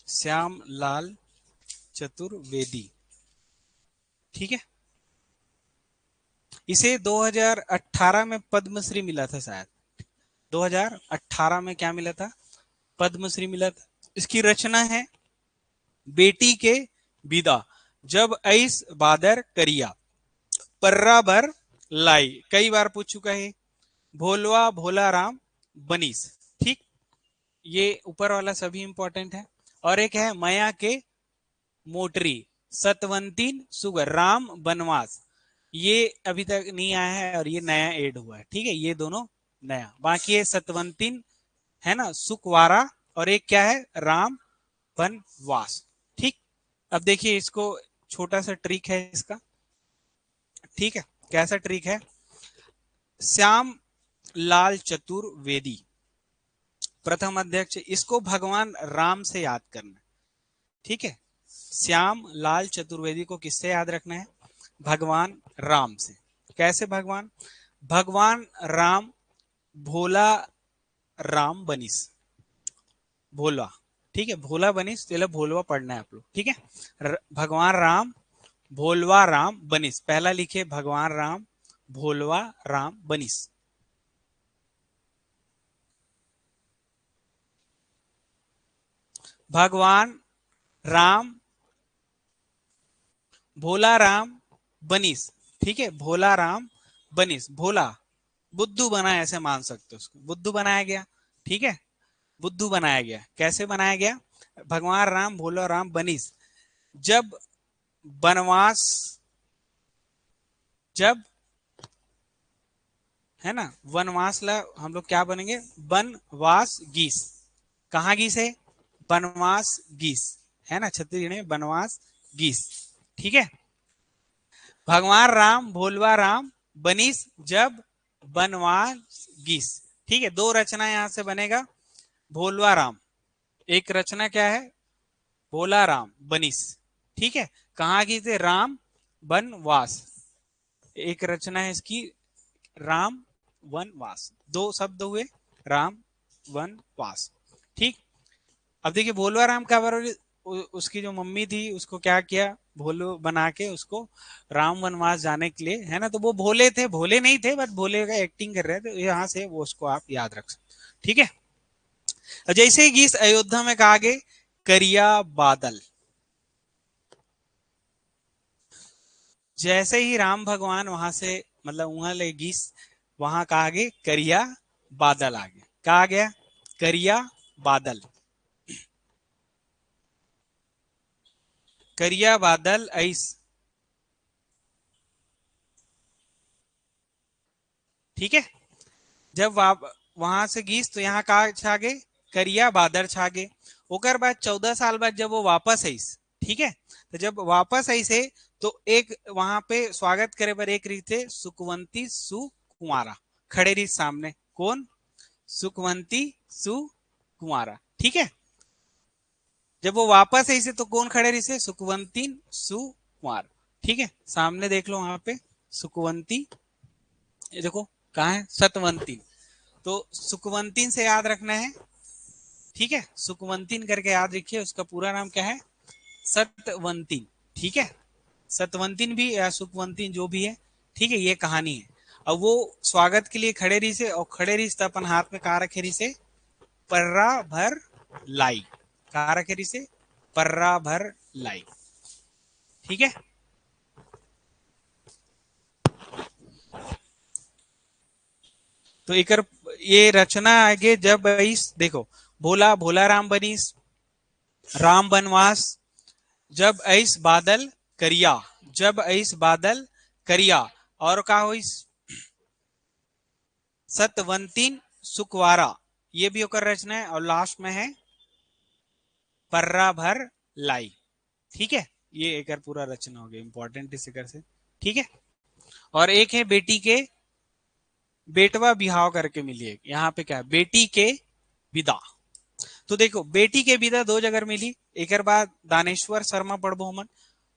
श्याम लाल चतुर्वेदी, ठीक है। इसे 2018 में पद्मश्री मिला था शायद, 2018 में क्या मिला था, पद्मश्री मिला था। इसकी रचना है, बेटी के विदा जब ऐस बादर करिया, पर्रा भर लाई, कई बार पूछ चुका है, भोलवा भोला राम बनीस, ठीक, ये ऊपर वाला सभी इंपॉर्टेंट है। और एक है मया के मोटरी, सतवंतीन सुगर, राम बनवास, ये अभी तक नहीं आया है और ये नया ऐड हुआ है, ठीक है, ये दोनों नया, बाकी ये सतवंतीन है ना, सुकवारा, और एक क्या है, राम बनवास, ठीक। अब देखिए इसको, छोटा सा ट्रिक है इसका, ठीक है, कैसा ट्रिक है, श्याम लाल चतुर्वेदी प्रथम अध्यक्ष, इसको भगवान राम से याद करना, ठीक है, श्याम लाल चतुर्वेदी को किससे याद रखना है, भगवान राम से। कैसे भगवान, भगवान राम भोला राम बनीस, भोला, ठीक है, भोला बनीस, चलो भोलवा पढ़ना है आप लोग, ठीक है, भगवान राम भोलवा राम बनीस, पहला लिखे भगवान राम भोलवा राम बनीस, भगवान राम भोला राम बनीस, ठीक है, भोला राम बनीस, भोला बुद्धू बना, ऐसे मान सकते हो उसको, बुद्धू बनाया गया, ठीक है, बुद्धू बनाया गया, कैसे बनाया गया, भगवान राम भोला राम बनीस, जब वनवास, जब है ना वनवास ला, हम लोग क्या बनेंगे, वनवास गीस, कहाँ गीस है, बनवास गीस, है ना, छत्तीसगढ़ में बनवास गीस, ठीक है, भगवान राम भोलवा राम बनीस जब बनवास गीस, ठीक है, दो रचना यहां से बनेगा। भोलवा राम, एक रचना क्या है, भोला राम बनिस। ठीक है, कहाँ की थे, राम वनवास। एक रचना है इसकी, राम वनवास, दो शब्द हुए, राम वनवास। ठीक। अब देखिए भोलवा राम का बार, उसकी जो मम्मी थी उसको क्या किया, भोलू बना के उसको राम वनवास जाने के लिए, है ना, तो वो भोले थे, भोले नहीं थे, बट भोले का एक्टिंग कर रहे थे, तो यहाँ से वो उसको आप याद रख सकते। ठीक है, जैसे ही गीस अयोध्या में कहा गए करिया बादल, जैसे ही राम भगवान वहां से, मतलब वहां ले गीस, वहां कहा गए करिया बादल आ गया, कहा गया करिया बादल, करिया बादल ऐस। ठीक है, जब वहां से गीस तो यहाँ कहा छा गए करिया बादल छा गए। ओकर बाद 14 साल बाद जब वो वापस आईस, ठीक है, तो जब वापस आई से, तो एक वहां पे स्वागत करे पर एक रीत थे सुखवंती सुकुमारा, खड़े रही सामने, कौन, सुखवंती सुकुमारा। ठीक है, जब वो वापस आई से तो कौन खड़े रही से, सुखवंती सुकुमार। ठीक है, सामने देख लो वहां पे सुखवंती, ये देखो कहाँ है, सतवंती, तो सुखवंतीन से याद रखना है। ठीक है, सुखवंतीन करके याद रखिए, उसका पूरा नाम क्या है, सतवंतीन। ठीक है, सतवंतीन भी या सुखवंतीन जो भी है। ठीक है, ये कहानी है। अब वो स्वागत के लिए खड़े रही से, और खड़े रही अपन हाथ में कहा रखे रही से, पर्रा भर लाई, कहा रखे रही से, पर्रा भर लाई। ठीक है, तो एक ये रचना आगे जब इस देखो, भोला भोला राम बनीस, राम बनवास, जब ऐस बादल करिया, जब ऐस बादल करिया, और का हो सतवंतीन सुकवारा, ये भी होकर रचना है, और लास्ट में है पर्रा भर लाई। ठीक है, ये एक पूरा रचना हो गया, इंपॉर्टेंट इस कर से। ठीक है, और एक है बेटी के बेटवा बिहाव करके मिली है, यहाँ पे क्या है, बेटी के विदा। तो देखो बेटी के विदा दो जगह मिली, एक बाद दानेश्वर शर्मा पढ़बो मन,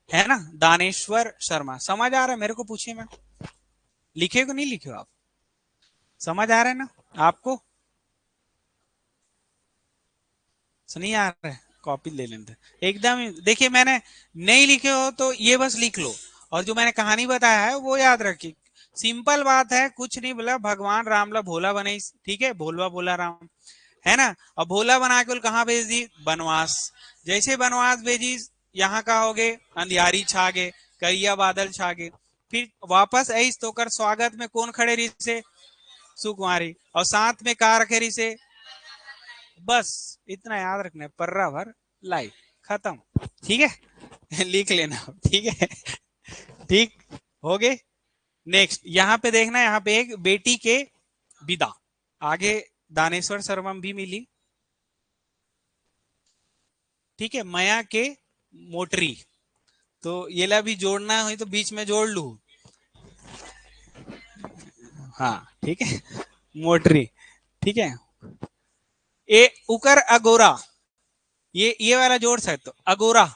है ना, दानेश्वर शर्मा, समझ आ रहा है मेरे को, पूछिए मैं, लिखे को नहीं लिखे हो आप, समझ आ रहा है ना आपको, नहीं आ रहा है, कॉपी ले लेते एकदम। देखिए मैंने नहीं लिखे हो तो ये बस लिख लो, और जो मैंने कहानी बताया है वो याद रखिए, सिंपल बात है, कुछ नहीं बोला, भगवान राम ला भोला बने, ठीक है, भोलवा बोला राम, है ना, और भोला बना के कहाँ भेज दी, बनवास। जैसे बनवास भेजी, यहाँ का हो गए अंधियारी छा गए, करिया बादल छा गए, फिर वापस आई तो कर स्वागत में कौन खड़े रही से, सुकुमारी, और साथ में कार रखे रही से, बस इतना याद रखना है, पर्रा भर लाई, खत्म। ठीक है लिख लेना, ठीक है ठीक, हो गए। नेक्स्ट यहाँ पे देखना, यहाँ पे एक बेटी के विदा, आगे दानेश्वर शर्मा भी मिली। ठीक है, मया के मोटरी, तो ये ला भी जोड़ना हो तो बीच में जोड़ लू, हाँ ठीक है मोटरी। ठीक है, ए उकर अगोरा, ये वाला जोड़ सकते हो, अगोरा,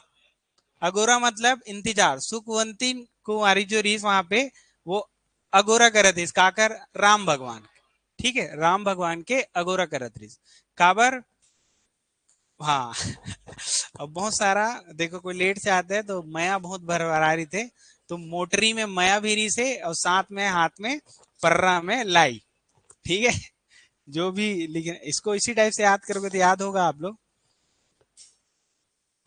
अगोरा मतलब इंतजार, सुखवंती कुमारी जो रीस वहां पे, वो अगोरा करत रही काकर राम भगवान, ठीक है, राम भगवान के अगोरा करत रही काबर, हाँ अब बहुत सारा देखो, कोई लेट से आता है तो मया बहुत भरभरा रही थे, तो मोटरी में मया भी रही से, और साथ में हाथ में पर्रा में लाई। ठीक है, जो भी, लेकिन इसको इसी टाइप से याद करोगे तो याद होगा आप लोग।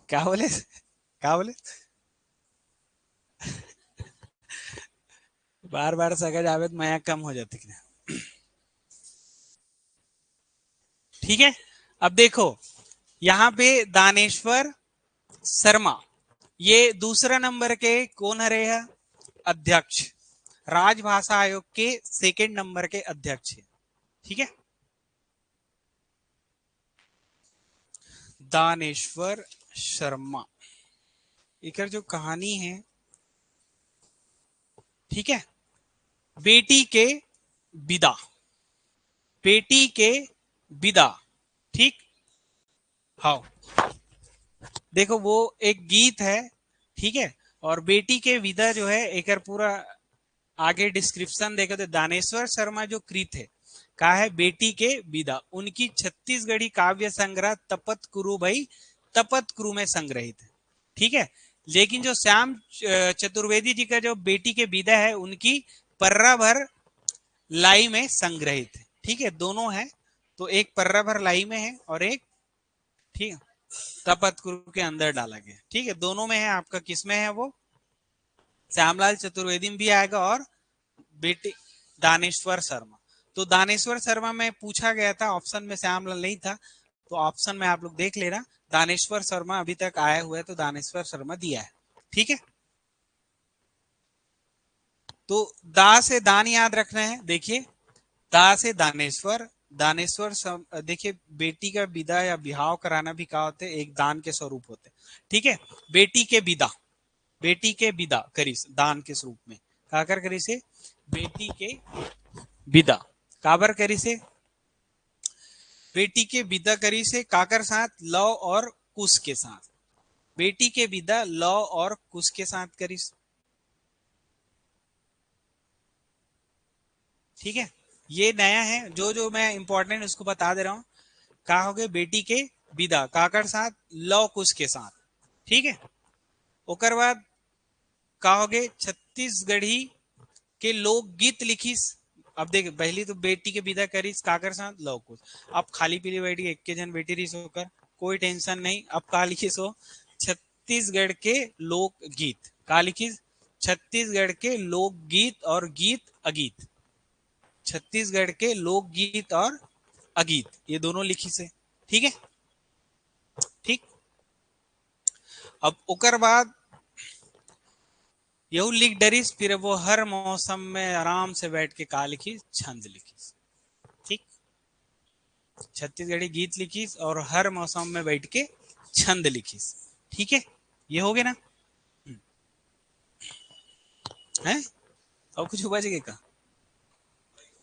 क्या बोले, क्या बोले, बार बार सगा जावे तो मया कम हो जाती है। ठीक है, अब देखो यहाँ पे दानेश्वर शर्मा, ये दूसरा नंबर के कौन है रहे, अध्यक्ष, राजभाषा आयोग के सेकंड नंबर के अध्यक्ष है। ठीक है, दानेश्वर शर्मा, एक जो कहानी है, ठीक है, बेटी के विदा, बेटी के विदा, ठीक। हाँ, देखो वो एक गीत है, ठीक है। और बेटी के विदा जो है एक पूरा आगे डिस्क्रिप्शन देखो तो दानेश्वर शर्मा जो कृत है कहा है बेटी के विदा, उनकी छत्तीसगढ़ी काव्य संग्रह तपत कुरु भाई तपत कुरु में संग्रहित है, ठीक है। लेकिन जो श्याम चतुर्वेदी जी का जो बेटी के विदा है उनकी पर्रा भर लाई में संग्रहित है, ठीक है। दोनों है, तो एक पर्रा भर लाई में है और एक, ठीक है, तपत कुरु के अंदर डाला गया, ठीक है। दोनों में है, आपका किस में है वो, श्यामलाल चतुर्वेदी में भी आएगा और बेटी दानेश्वर शर्मा। तो दानेश्वर शर्मा में पूछा गया था, ऑप्शन में श्यामलाल नहीं था, तो ऑप्शन में आप लोग देख लेना, दानेश्वर शर्मा अभी तक आया हुआ है तो दानेश्वर शर्मा दिया है, ठीक है। तो दा से दान याद रखना है, देखिए दा से दानेश्वर, दानेश्वर देखिए बेटी का विदा या बिहाव कराना भी कहा होते एक दान के स्वरूप होते, ठीक है। बेटी के विदा, बेटी के विदा करीस दान के स्वरूप में काकर करी से बेटी के विदा, काबर करी से बेटी के विदा करी से काकर साथ लव और कुश के साथ, बेटी के विदा लव और कुश के साथ करी, ठीक है। ये नया है, जो जो मैं इंपॉर्टेंट उसको बता दे रहा हूं। कहा हो गए बेटी के विदा काकर साथ लव कुश के साथ, ठीक है। ओकर बाद कहोगे छत्तीसगढ़ी के लोकगीत लिखिस। अब देख पहली तो बेटी के विदा करीस काकर साथ लव कुश, अब खाली पीली बैठी एक के जन बेटी रही होकर कोई टेंशन नहीं। अब का लिखिस हो छत्तीसगढ़ के लोकगीत, का लिखिस छत्तीसगढ़ के लोकगीत और गीत अगीत, छत्तीसगढ़ के लोकगीत और अगीत ये दोनों लिखी से, ठीक है, ठीक। अब ओकर बाद यहू लिख डरिस, फिर वो हर मौसम में आराम से बैठ के का लिखी छंद लिखी, ठीक। छत्तीसगढ़ी गीत लिखी और हर मौसम में बैठ के छंद लिखी, ठीक है। ये हो गया ना, है और कुछ बच गए का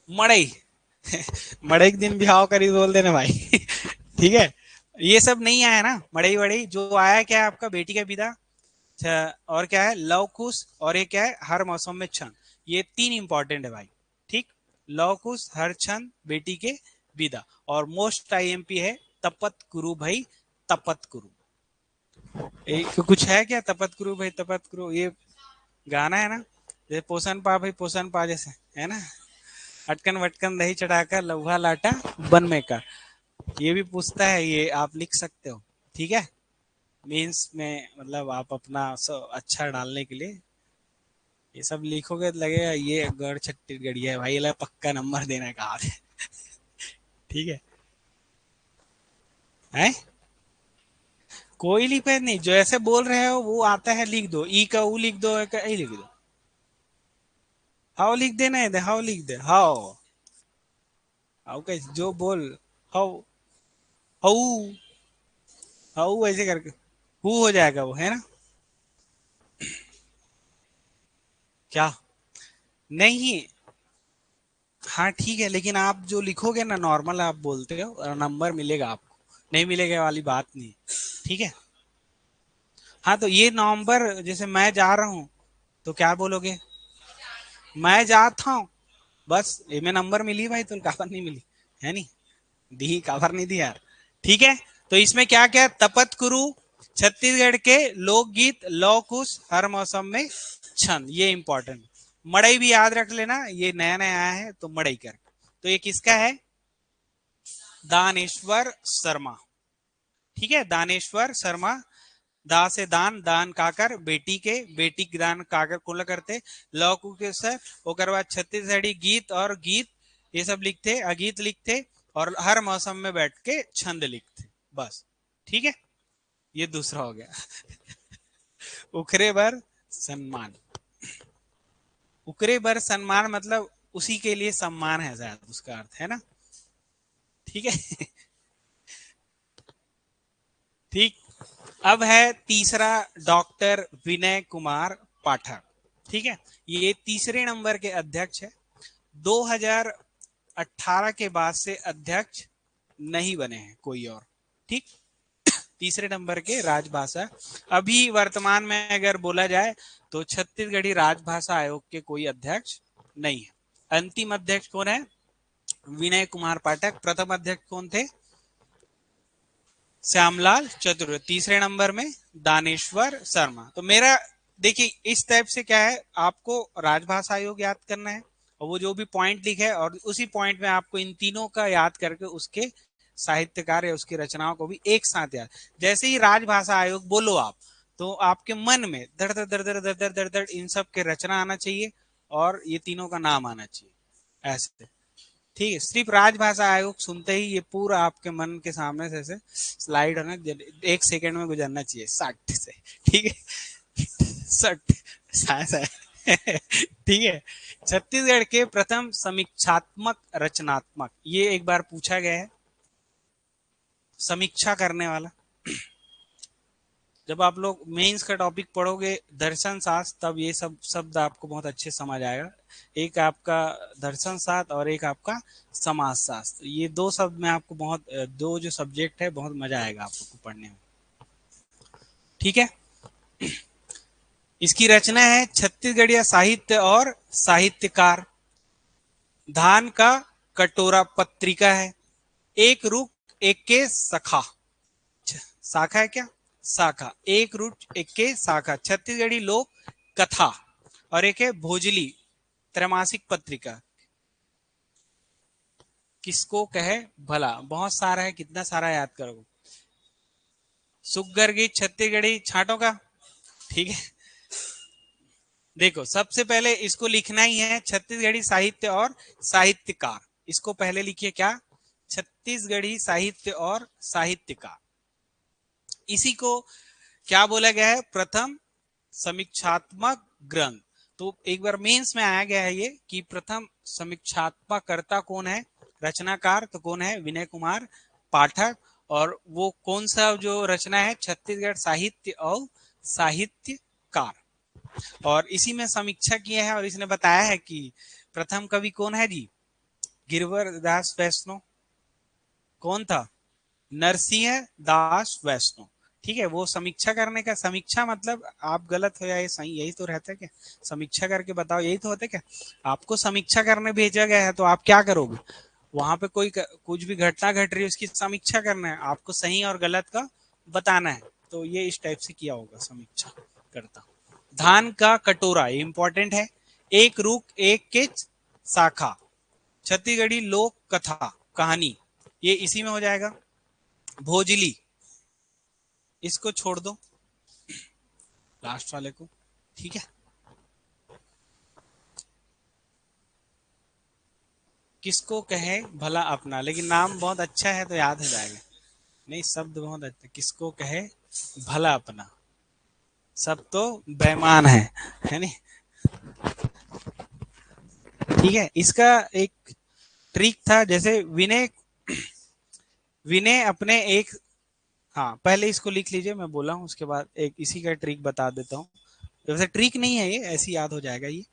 मड़ई मड़ई के दिन बिहाव करी बोल देना भाई ठीक है। ये सब नहीं आया ना, मड़ई वड़ई जो आया क्या है आपका बेटी का विदा, और क्या है लव कुश, और ये क्या है हर मौसम में छंद, ये तीन इंपॉर्टेंट है भाई, ठीक। लव कुश हर छंद बेटी के विदा, और मोस्ट आईएमपी है तपत कुरु भाई तपत कुरु। एक कुछ है क्या तपत कुरु भाई तपत कुरु, ये गाना है ना, जैसे पोषण पा भाई पोषण पा जैसे, है ना, अटकन वटकन दही चढ़ाकर लौहा लाटा बन में का, ये भी पूछता है, ये आप लिख सकते हो, ठीक है। मीन्स में मतलब आप अपना अच्छा डालने के लिए ये सब लिखोगे तो लगेगा ये गढ़ छत्तीसगढ़ी है भाई, ला पक्का नंबर देना कहा है ठीक है। कोई लिखे नहीं, जो ऐसे बोल रहे हो वो आता है लिख दो, ई का ऊ लिख दो, का ई लिख दो, हाउ लिख देना है, हाउ लिख दे, हाउ हाउ कैसे जो बोल, हाउ हाउ हाउ ऐसे करके हु हो जाएगा वो, है ना। क्या नहीं, हाँ ठीक है, लेकिन आप जो लिखोगे ना नॉर्मल आप बोलते हो नंबर मिलेगा आपको, नहीं मिलेगा वाली बात नहीं, ठीक है। हाँ तो ये नवंबर जैसे मैं जा रहा हूँ तो क्या बोलोगे, मैं जाता हूँ, बस इनमें नंबर मिली भाई तो काबर नहीं मिली, है नहीं दी काबर नहीं दी यार, ठीक है। तो इसमें क्या क्या तपत कुरु छत्तीसगढ़ के लोकगीत लौ कुश हर मौसम में छंद, ये इंपॉर्टेंट। मड़ई भी याद रख लेना, ये नया नया आया है तो मड़ई कर, तो ये किसका है दानेश्वर शर्मा, ठीक है। दानेश्वर शर्मा, दा से दान, दान काकर बेटी के, बेटी के दान काकर कुल करते, लौकु के सर, ओकर बाद छत्तीसगढ़ी गीत और गीत ये सब लिखते, अगीत लिखते, और हर मौसम में बैठ के छंद लिखते, बस, ठीक है। ये दूसरा हो गया उखरे बर सम्मान, उकरे बर सम्मान मतलब उसी के लिए सम्मान है शायद उसका अर्थ, है ना, ठीक है ठीक। अब है तीसरा डॉक्टर विनय कुमार पाठक, ठीक है। ये तीसरे नंबर के अध्यक्ष है। 2000 18 के बाद से अध्यक्ष नहीं बने हैं कोई और। ठीक, तीसरे नंबर के राजभाषा। अभी वर्तमान में अगर बोला जाए तो छत्तीसगढ़ी राजभाषा आयोग के कोई अध्यक्ष नहीं है। अंतिम अध्यक्ष कौन है? विनय कुमार पाठक। प्रथम अध्यक्ष कौन थे? श्यामलाल चतुर्वेदी। तीसरे नंबर में दानेश्वर शर्मा। तो मेरा देखिए इस टाइप से क्या है, आपको राजभाषा आयोग याद करना है और वो जो भी पॉइंट लिखे और उसी पॉइंट में आपको इन तीनों का याद करके उसके साहित्यकार या उसकी रचनाओं को भी एक साथ याद। जैसे ही राजभाषा आयोग बोलो आप, तो आपके मन में दर दर दर दर दर दर दर इन सब के रचना आना चाहिए और ये तीनों का नाम आना चाहिए ऐसे। ठीक है, सिर्फ राजभाषा आयोग सुनते ही ये पूरा आपके मन के सामने से ऐसे स्लाइड होना, 1 सेकंड में गुजरना चाहिए 60 से। ठीक है, 60 ठीक है। छत्तीसगढ़ के प्रथम समीक्षात्मक रचनात्मक, ये एक बार पूछा गया है, समीक्षा करने वाला। जब आप लोग मेंस का टॉपिक पढ़ोगे दर्शन शास्त्र, तब ये सब शब्द आपको बहुत अच्छे समझ आएगा। एक आपका दर्शन शास्त्र और एक आपका समाज शास्त्र, ये दो शब्द में आपको बहुत, दो जो सब्जेक्ट है बहुत मजा आएगा आपको पढ़ने में। ठीक है, इसकी रचना है छत्तीसगढ़िया साहित्य और साहित्यकार। धान का कटोरा पत्रिका है। एक रुख एक के सखा, शाखा है क्या? शाखा। एक रुख एक के शाखा, छत्तीसगढ़ी लोक कथा। और एक है भोजली त्रैमासिक पत्रिका। किसको कहे भला, बहुत सारा है, कितना सारा याद करोगे। सुग्गर गीत छत्तीसगढ़ी छाटों का। ठीक है, देखो सबसे पहले इसको लिखना ही है छत्तीसगढ़ी साहित्य और साहित्यकार। इसको पहले लिखिए क्या? छत्तीसगढ़ी साहित्य और साहित्यकार। इसी को क्या बोला गया है? प्रथम समीक्षात्मक ग्रंथ। तो एक बार मेंस में आया गया है ये कि प्रथम समीक्षात्मक कर्ता कौन है, रचनाकार तो कौन है? विनय कुमार पाठक। और वो कौन सा जो रचना है? छत्तीसगढ़ साहित्य और साहित्यकार। और इसी में समीक्षा किया है और इसने बताया है कि प्रथम कवि कौन है जी? गिरवर दास वैष्णव। कौन था? नरसिंह दास वैष्णव। ठीक है, वो समीक्षा करने का, समीक्षा मतलब आप गलत हो या ये सही, यही तो रहता है क्या? समीक्षा करके बताओ, यही तो होता है क्या? आपको समीक्षा करने भेजा गया है तो आप क्या करोगे? वहां पे कोई कुछ भी घटना घट रही है उसकी समीक्षा करना है, आपको सही और गलत का बताना है। तो ये इस टाइप से किया होगा समीक्षा करता। धान का कटोरा, ये इंपॉर्टेंट है। एक रुख एक के शाखा, छत्तीसगढ़ी लोक कथा कहानी, ये इसी में हो जाएगा। भोजली, इसको छोड़ दो लास्ट वाले को। ठीक है, किसको कहे भला अपना, लेकिन नाम बहुत अच्छा है तो याद हो जाएगा। नहीं, शब्द बहुत अच्छा, किसको कहे भला अपना, सब तो बेईमान है नहीं। ठीक है, इसका एक ट्रिक था, जैसे विनय विनय अपने एक, हाँ पहले इसको लिख लीजिए, मैं बोला हूँ उसके बाद एक इसी का ट्रिक बता देता हूँ। वैसे ट्रिक नहीं है ये, ऐसी याद हो जाएगा ये।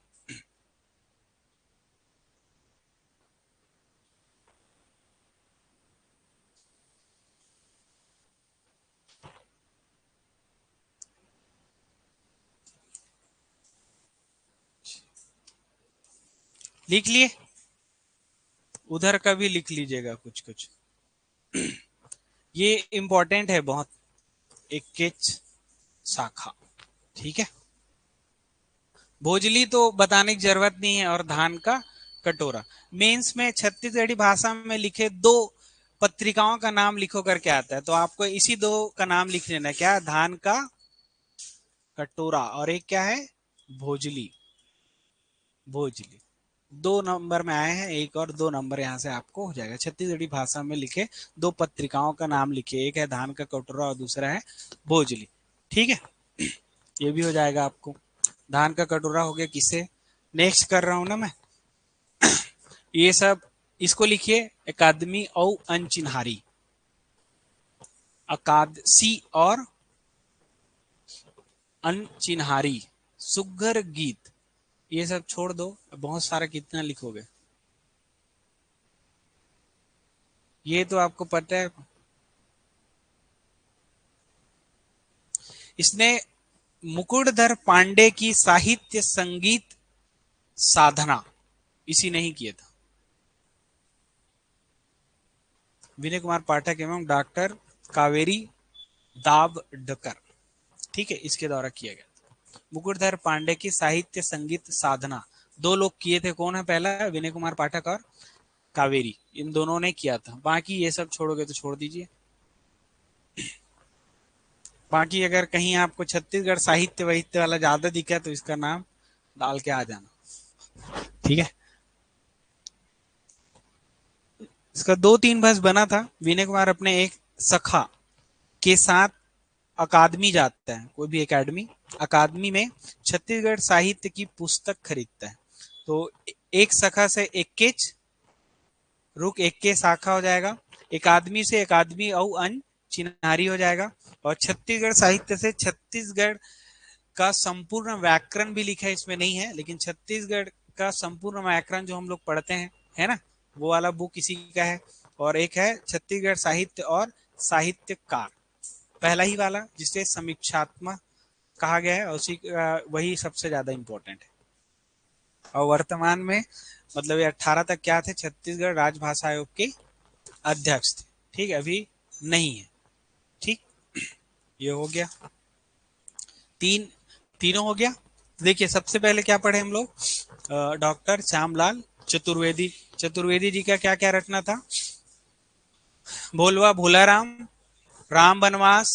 लिख लिए, उधर का भी लिख लीजिएगा कुछ कुछ, ये इंपॉर्टेंट है बहुत। इक्कीच शाखा। ठीक है, भोजली तो बताने की जरूरत नहीं है, और धान का कटोरा। मेंस में छत्तीसगढ़ी भाषा में लिखे दो पत्रिकाओं का नाम लिखो करके आता है, तो आपको इसी दो का नाम लिख लेना। क्या? धान का कटोरा और एक क्या है? भोजली। भोजली दो नंबर में आए हैं, एक और 2 नंबर यहाँ से आपको हो जाएगा। छत्तीसगढ़ी भाषा में लिखे दो पत्रिकाओं का नाम लिखिए, एक है धान का कटोरा और दूसरा है भोजली। ठीक है, ये भी हो जाएगा आपको। धान का कटोरा हो गया किसे, नेक्स्ट कर रहा हूं ना मैं। ये सब इसको लिखिए, अकादमी और अनचिन्हारी। अकादसी और अनचिन्हारी, सुग्घर गीत, ये सब छोड़ दो, बहुत सारा कितना लिखोगे। ये तो आपको पता है। इसने मुकुटधर पांडे की साहित्य संगीत साधना इसी ने ही किया था। विनय कुमार पाठक एवं डॉक्टर कावेरी दाभडकर, ठीक है, इसके द्वारा किया गया। मुकुटधर पांडे की साहित्य संगीत साधना, दो लोग किए थे, कौन है पहला? विनय कुमार पाठक और कावेरी, इन दोनों ने किया था। बाकी ये सब छोड़ोगे तो छोड़ दीजिए। बाकी अगर कहीं आपको छत्तीसगढ़ साहित्य वहित्य वाला ज्यादा दिखा तो इसका नाम डाल के आ जाना, ठीक है। इसका दो तीन बस बना था। विनय कुमार अपने एक सखा के साथ अकादमी जाता है, कोई भी एकेडमी, अकादमी में छत्तीसगढ़ साहित्य की पुस्तक खरीदता है। तो एक सखा से इक्कीच रुक एक के शाखा हो जाएगा, एक आदमी से एक आदमी और अन चिन्हारी हो जाएगा, और छत्तीसगढ़ साहित्य से छत्तीसगढ़ का संपूर्ण व्याकरण भी लिखा है, इसमें नहीं है लेकिन छत्तीसगढ़ का संपूर्ण व्याकरण जो हम लोग पढ़ते हैं, है ना, वो वाला बुक इसी का है। और एक है छत्तीसगढ़ साहित्य और साहित्यकार, पहला ही वाला जिसे समीक्षात्मक कहा गया है, उसी वही सबसे ज्यादा इंपॉर्टेंट है। और वर्तमान में मतलब ये 18 तक क्या थे? छत्तीसगढ़ राजभाषा आयोग के अध्यक्ष थे, ठीक है, अभी नहीं है, ठीक। ये हो गया, तीन तीनों हो गया। देखिए सबसे पहले क्या पढ़े हम लोग? डॉक्टर श्यामलाल चतुर्वेदी। चतुर्वेदी जी का क्या क्या रचना था? भोलवा भोलाराम, राम बनवास,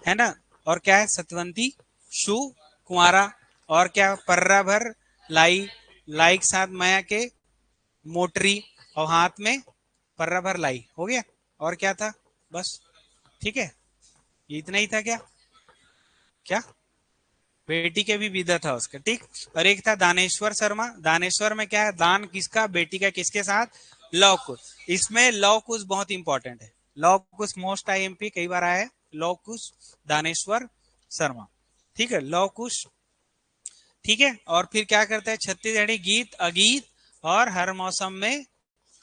है ना, और क्या है? सतवंती शु कुंवारा, और क्या? पर्रा भर लाई, लाई के साथ माया के मोटरी, और हाथ में पर्रा भर लाई, हो गया। और क्या था? बस, ठीक है, ये इतना ही था क्या? क्या? बेटी के भी विदा था उसका, ठीक। और एक था दानेश्वर शर्मा। दानेश्वर में क्या है? दान किसका? बेटी का। किसके साथ? लव कुश। इसमें लव कुश बहुत इंपॉर्टेंट है, लव कुश मोस्ट आईएमपी कई बार आया है। लव कुश, दानेश्वर शर्मा, ठीक है, लव कुश, ठीक है। और फिर क्या करता है? छत्तीसगढ़ी गीत अगीत और हर मौसम में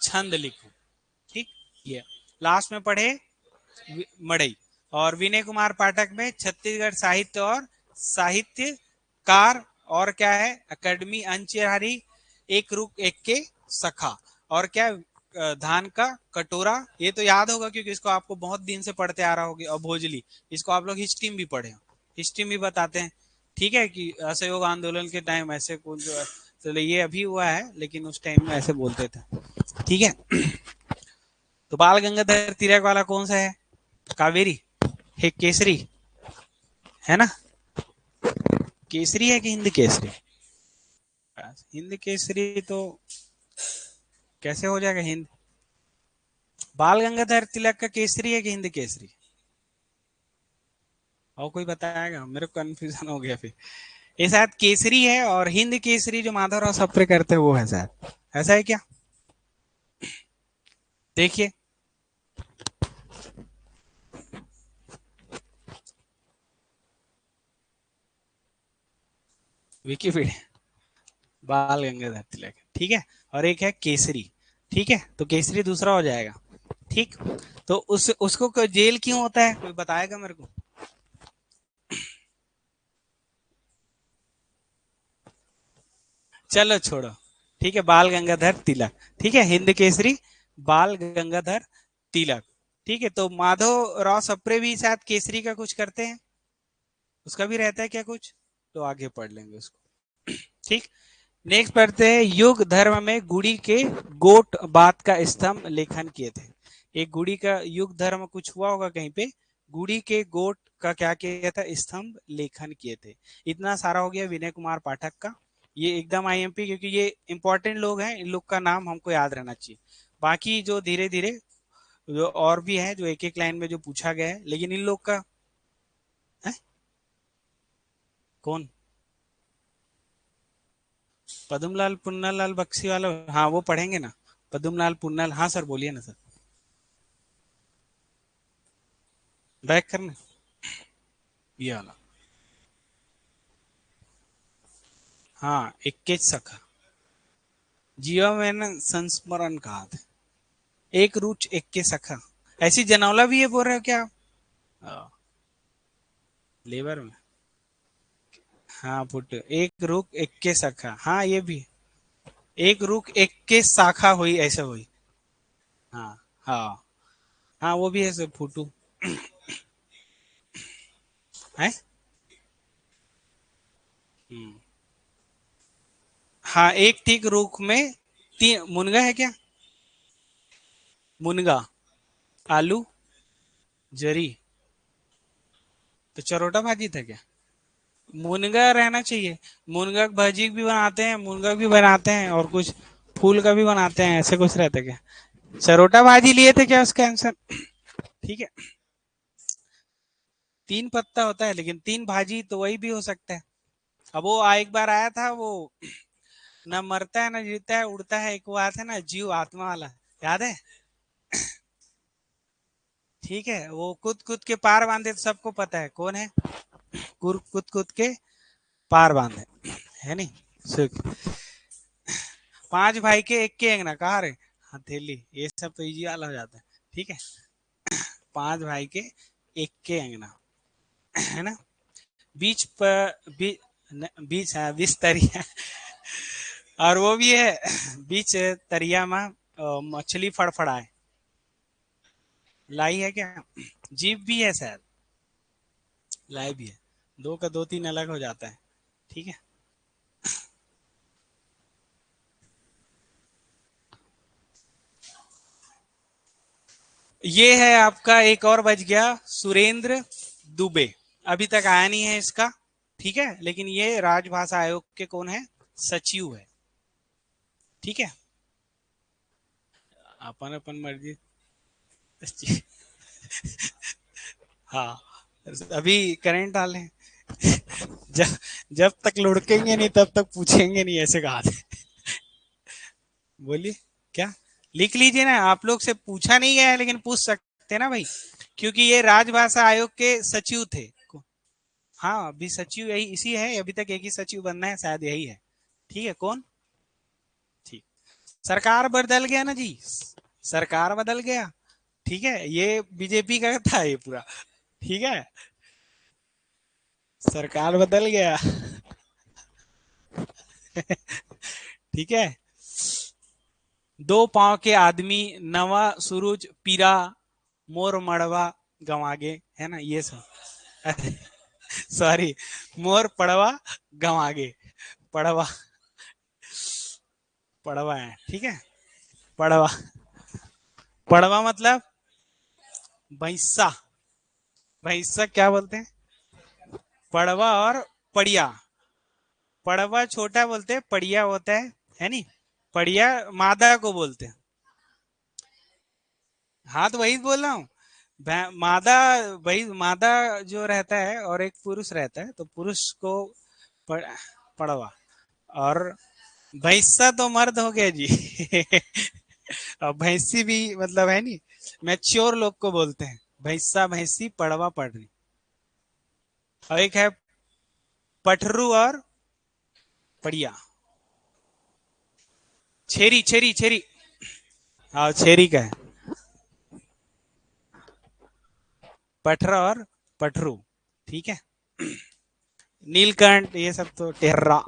छंद लिखो, ठीक। ये लास्ट में पढ़े मड़ई। और विनय कुमार पाठक में छत्तीसगढ़ साहित्य और साहित्यकार, और क्या है? अकेडमी अंचहारी, एक रुक एक के सखा, और क्या? धान का कटोरा, ये तो याद होगा क्योंकि इसको आपको बहुत दिन से पढ़ते आ रहा होगी। और भोजली, इसको आप लोग हिस्ट्री में भी पढ़े हो, हिस्ट्री में भी बताते हैं, ठीक है, कि असहयोग आंदोलन के टाइम ऐसे कुछ, चलो ये अभी हुआ है लेकिन उस टाइम में ऐसे बोलते थे, ठीक है। तो बाल गंगाधर तिलक वाला कौन सा है? कावेरी है, केसरी है ना? केसरी है कि हिंद केसरी? हिंद केसरी तो कैसे हो जाएगा हिंद? बाल गंगाधर तिलक का केसरी है कि हिंद केसरी? और कोई बताएगा? मेरे को कंफ्यूजन हो गया फिर। ये शायद केसरी है, और हिंद केसरी जो माधवराव सप्रे करते हैं वो है शायद, ऐसा है क्या? देखिए, विकीपीडिया, बाल गंगाधर तिलक, ठीक है। और एक है केसरी, ठीक है, तो केसरी दूसरा हो जाएगा, ठीक। तो उसको जेल क्यों होता है, कोई बताएगा मेरे को? चलो छोड़ो, ठीक है, बाल गंगाधर तिलक, ठीक है, हिंद केसरी बाल गंगाधर तिलक, ठीक है। तो माधव राव सप्रे भी शायद केसरी का कुछ करते हैं, उसका भी रहता है क्या कुछ? तो आगे पढ़ लेंगे उसको, ठीक। नेक्स्ट पढ़ते हैं, युग धर्म में गुड़ी के गोट बात का स्तंभ लेखन किए थे। एक गुड़ी का युग धर्म कुछ हुआ होगा कहीं पे, गुड़ी के गोट का क्या किया था? स्तंभ लेखन किए थे। इतना सारा हो गया विनय कुमार पाठक का, ये एकदम आईएमपी, क्योंकि ये इंपॉर्टेंट लोग हैं, इन लोग का नाम हमको याद रहना चाहिए। बाकी जो धीरे धीरे जो और भी है, जो एक एक लाइन में जो पूछा गया है, लेकिन इन लोग का है? कौन? पद्मलाल पुन्नालाल बक्सी वाला, हाँ वो पढ़ेंगे ना, पद्मलाल पुन्नाल, हाँ सर बोलिए ना सर। बैक करना, ये वाला, हाँ, इक्कीच सखा, जीवा मैंने संस्मरण कहा था, एक रुच एक के सखा, ऐसी जनौला भी है बोल रहे हो क्या आप? लेबर में। हाँ पुट, एक रुक एक के सखा, हाँ ये भी। एक रुक एक के शाखा हुई, ऐसा हुई। हाँ हाँ। हाँ वो भी है सब फुटू है। हम्म। हाँ एक ठीक रुख में तीन मुनगा है क्या? मुनगा, आलू, जरी, तो चरोटा भाजी था क्या? मुनगा रहना चाहिए। मुनगा की भाजी भी बनाते हैं, मुनगा भी बनाते हैं, और कुछ फूल का भी बनाते हैं, ऐसे कुछ रहता है क्या? चरोटा भाजी लिए थे क्या उसका आंसर? ठीक है। तीन पत्ता होता है, लेकिन तीन भाजी तो वही भी हो सकता है। अब वो एक बार आया था वो, न मरता है न जीता है, उड़ता है, एक वो आया था ना जीव आत्मा वाला, याद है? ठीक है, वो कूद कूद के पार बांधे, तो सबको पता है कौन है। कूद कूद के पार बांधे, है नहीं? सुख। पांच भाई के एक के अंगना, कहा रे? हथेली, ये सब तो इजी वाला हो जाता है। ठीक है, पांच भाई के एक के अंगना, है ना? बीच पर बीच, हाँ बीच तरिया, और वो भी है बीच तरिया में मछली फड़फड़ाए। लाई है क्या? जीप भी है शायद, लाई भी है। दो का दो तीन अलग हो जाता है। ठीक है। ये है आपका, एक और बच गया, सुरेंद्र दुबे। अभी तक आया नहीं है इसका। ठीक है, लेकिन ये राजभाषा आयोग के कौन है? सचिव है। ठीक है। अपन अपन मर्जी। हाँ, अभी करंट डाले। जब जब तक लुढ़केंगे नहीं तब तक पूछेंगे नहीं, ऐसे कहा थे। बोलिए क्या? लिख लीजिए ना, आप लोग से पूछा नहीं गया है, लेकिन पूछ सकते हैं ना भाई, क्योंकि ये राजभाषा आयोग के सचिव थे। हाँ, अभी सचिव यही इसी है, अभी तक एक ही सचिव बनना है, शायद यही है। ठीक है, कौन? ठीक। सरकार बदल गया ना जी, सरकार बदल गया। ठीक है, ये बीजेपी का था ये पूरा। ठीक है, सरकार बदल गया। ठीक है। दो पांव के आदमी, नवा सूरज पीरा, मोर मड़वा गंवागे, है ना ये सब? अरे सॉरी, मोर पड़वा गंवागे, पड़वा, पड़वा है। ठीक है, पड़वा, पड़वा मतलब भैंसा। भैंसा क्या बोलते हैं? पड़वा और पड़िया। पड़वा छोटा बोलते हैं, पड़िया होता है नहीं? पड़िया मादा को बोलते हैं। हाँ तो वही बोल रहा हूँ। मादा, वही मादा जो रहता है, और एक पुरुष रहता है, तो पुरुष को पड़, पड़वा। और भैंसा तो मर्द हो गया जी। और भैंसी भी मतलब है नहीं, मैच्योर लोग को बोलते हैं भैंसा, भैंसी, पड़वा, पड़री। और एक है पठरू और पड़िया। छेरी, छेरी, छेरी। हाँ छेरी का है, पठरा और पठरू। ठीक है। नीलकंठ ये सब तो टेर्रा।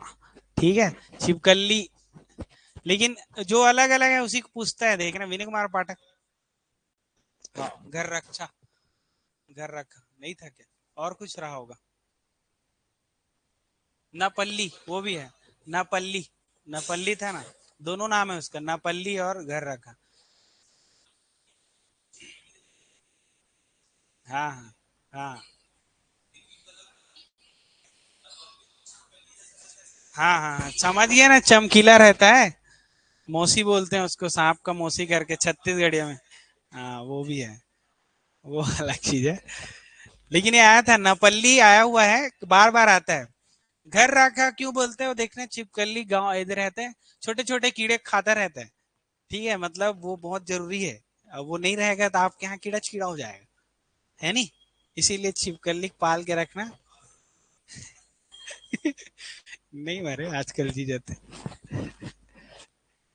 ठीक है। छिपकली। लेकिन जो अलग अलग है उसी को पूछता है, देखना, विनय कुमार पाठक। हाँ, घर रक्षा, घर रखा नहीं था क्या? और कुछ रहा होगा। नापल्ली वो भी है, नापल्ली, नापल्ली था ना। दोनों नाम है उसका, नापल्ली और घर रखा। हाँ हाँ हाँ हाँ हाँ हाँ, समझ गया ना, चमकीला रहता है। मौसी बोलते हैं उसको, सांप का मौसी करके छत्तीसगढ़िया में। हाँ वो भी है, वो अलग चीज है। लेकिन ये आया था, नपल्ली आया हुआ है, बार बार आता है। घर रखा क्यों बोलते हो? देखना, छिपकली गांव इधर रहते हैं, छोटे छोटे कीड़े खाता रहता है। ठीक है, मतलब वो बहुत जरूरी है। अब वो नहीं रहेगा तो आपके यहाँ कीड़ा छीड़ा हो जाएगा, है नहीं? इसीलिए छिपकली पाल के रखना। नहीं मरे आजकल जी जाते।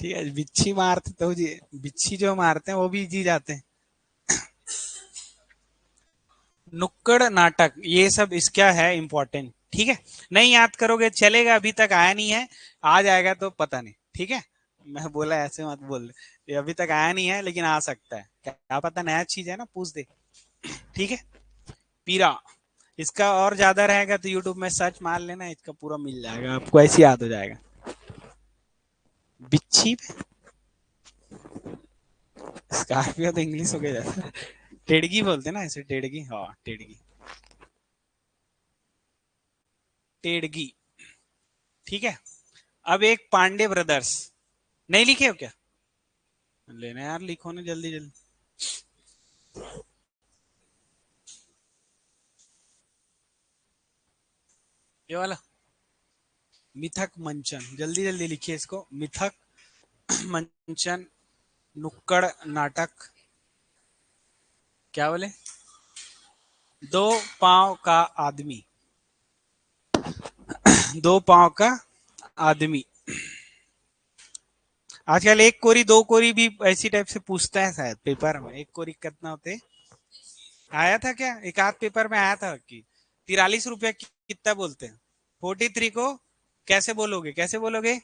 ठीक है, बिच्छी मारते तो बिच्छी जो मारते हैं वो भी जी जाते हैं। नुक्कड़ नाटक, ये सब इसका है इंपॉर्टेंट। ठीक है, नहीं याद करोगे चलेगा, अभी तक आया नहीं है, आ जाएगा तो पता नहीं। ठीक है, मैं बोला ऐसे मत बोल, ये अभी तक आया नहीं है लेकिन आ सकता है, क्या पता, नया चीज है ना, पूछ दे। ठीक है, पीरा, इसका और ज्यादा रहेगा तो यूट्यूब में सर्च मार लेना, इसका पूरा मिल जाएगा आपको, ऐसे याद हो जाएगा। बिच्छी पे स्कॉर्पियो तो इंग्लिश हो गया जैसा, टेड़गी बोलते ना ऐसे, टेड़गी, हाँ टेड़गी, टेड़गी। ठीक है, अब एक पांडे ब्रदर्स, नहीं लिखे हो क्या? लेना यार, लिखो ना जल्दी जल्दी। ये वाला, मिथक मंचन, जल्दी जल्दी लिखिए इसको, मिथक मंचन नुक्कड़ नाटक। क्या बोले? दो पांव का आदमी, दो पांव का आदमी। आजकल एक कोरी दो कोरी भी ऐसी टाइप से पूछता है शायद पेपर में, एक कोरी कितना होते, आया था क्या, एक आध पेपर में आया था कि 43 रुपया कितना बोलते हैं, 43 को कैसे बोलोगे, कैसे बोलोगे?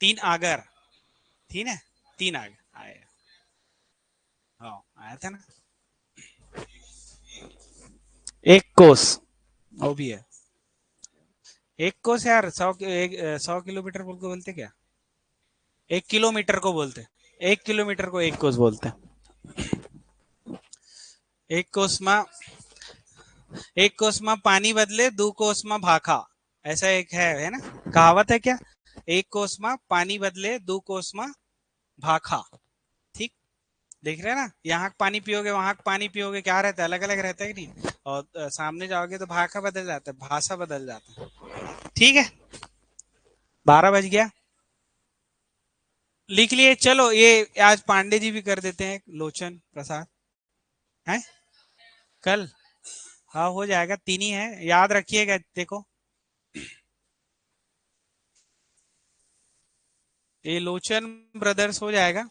तीन आगर, थी ना, तीन आगर आया, हाँ आया था ना। एक कोस, वो भी है, एक कोस यार, 100 किलोमीटर को बोलते क्या, 1 किलोमीटर को बोलते, 1 किलोमीटर को एक कोस बोलते हैं। एक कोस में, एक कोस में पानी बदले दो कोस में भाखा, ऐसा एक है ना, कहावत है क्या, एक कोस में पानी बदले दो कोस में भाखा। ठीक, देख रहे हैं ना, यहाँ का पानी पियोगे वहां का पानी पियोगे, क्या रहता है, अलग अलग रहता है कि नहीं, और सामने जाओगे तो भाखा बदल जाता है, भाषा बदल जाता है। ठीक है, 12 बज गया, लिख लिए, चलो ये आज पांडे जी भी कर देते हैं, लोचन प्रसाद है कल, हाँ हो जाएगा, तीन ही है, याद रखिएगा, देखो ये लोचन ब्रदर्स हो जाएगा।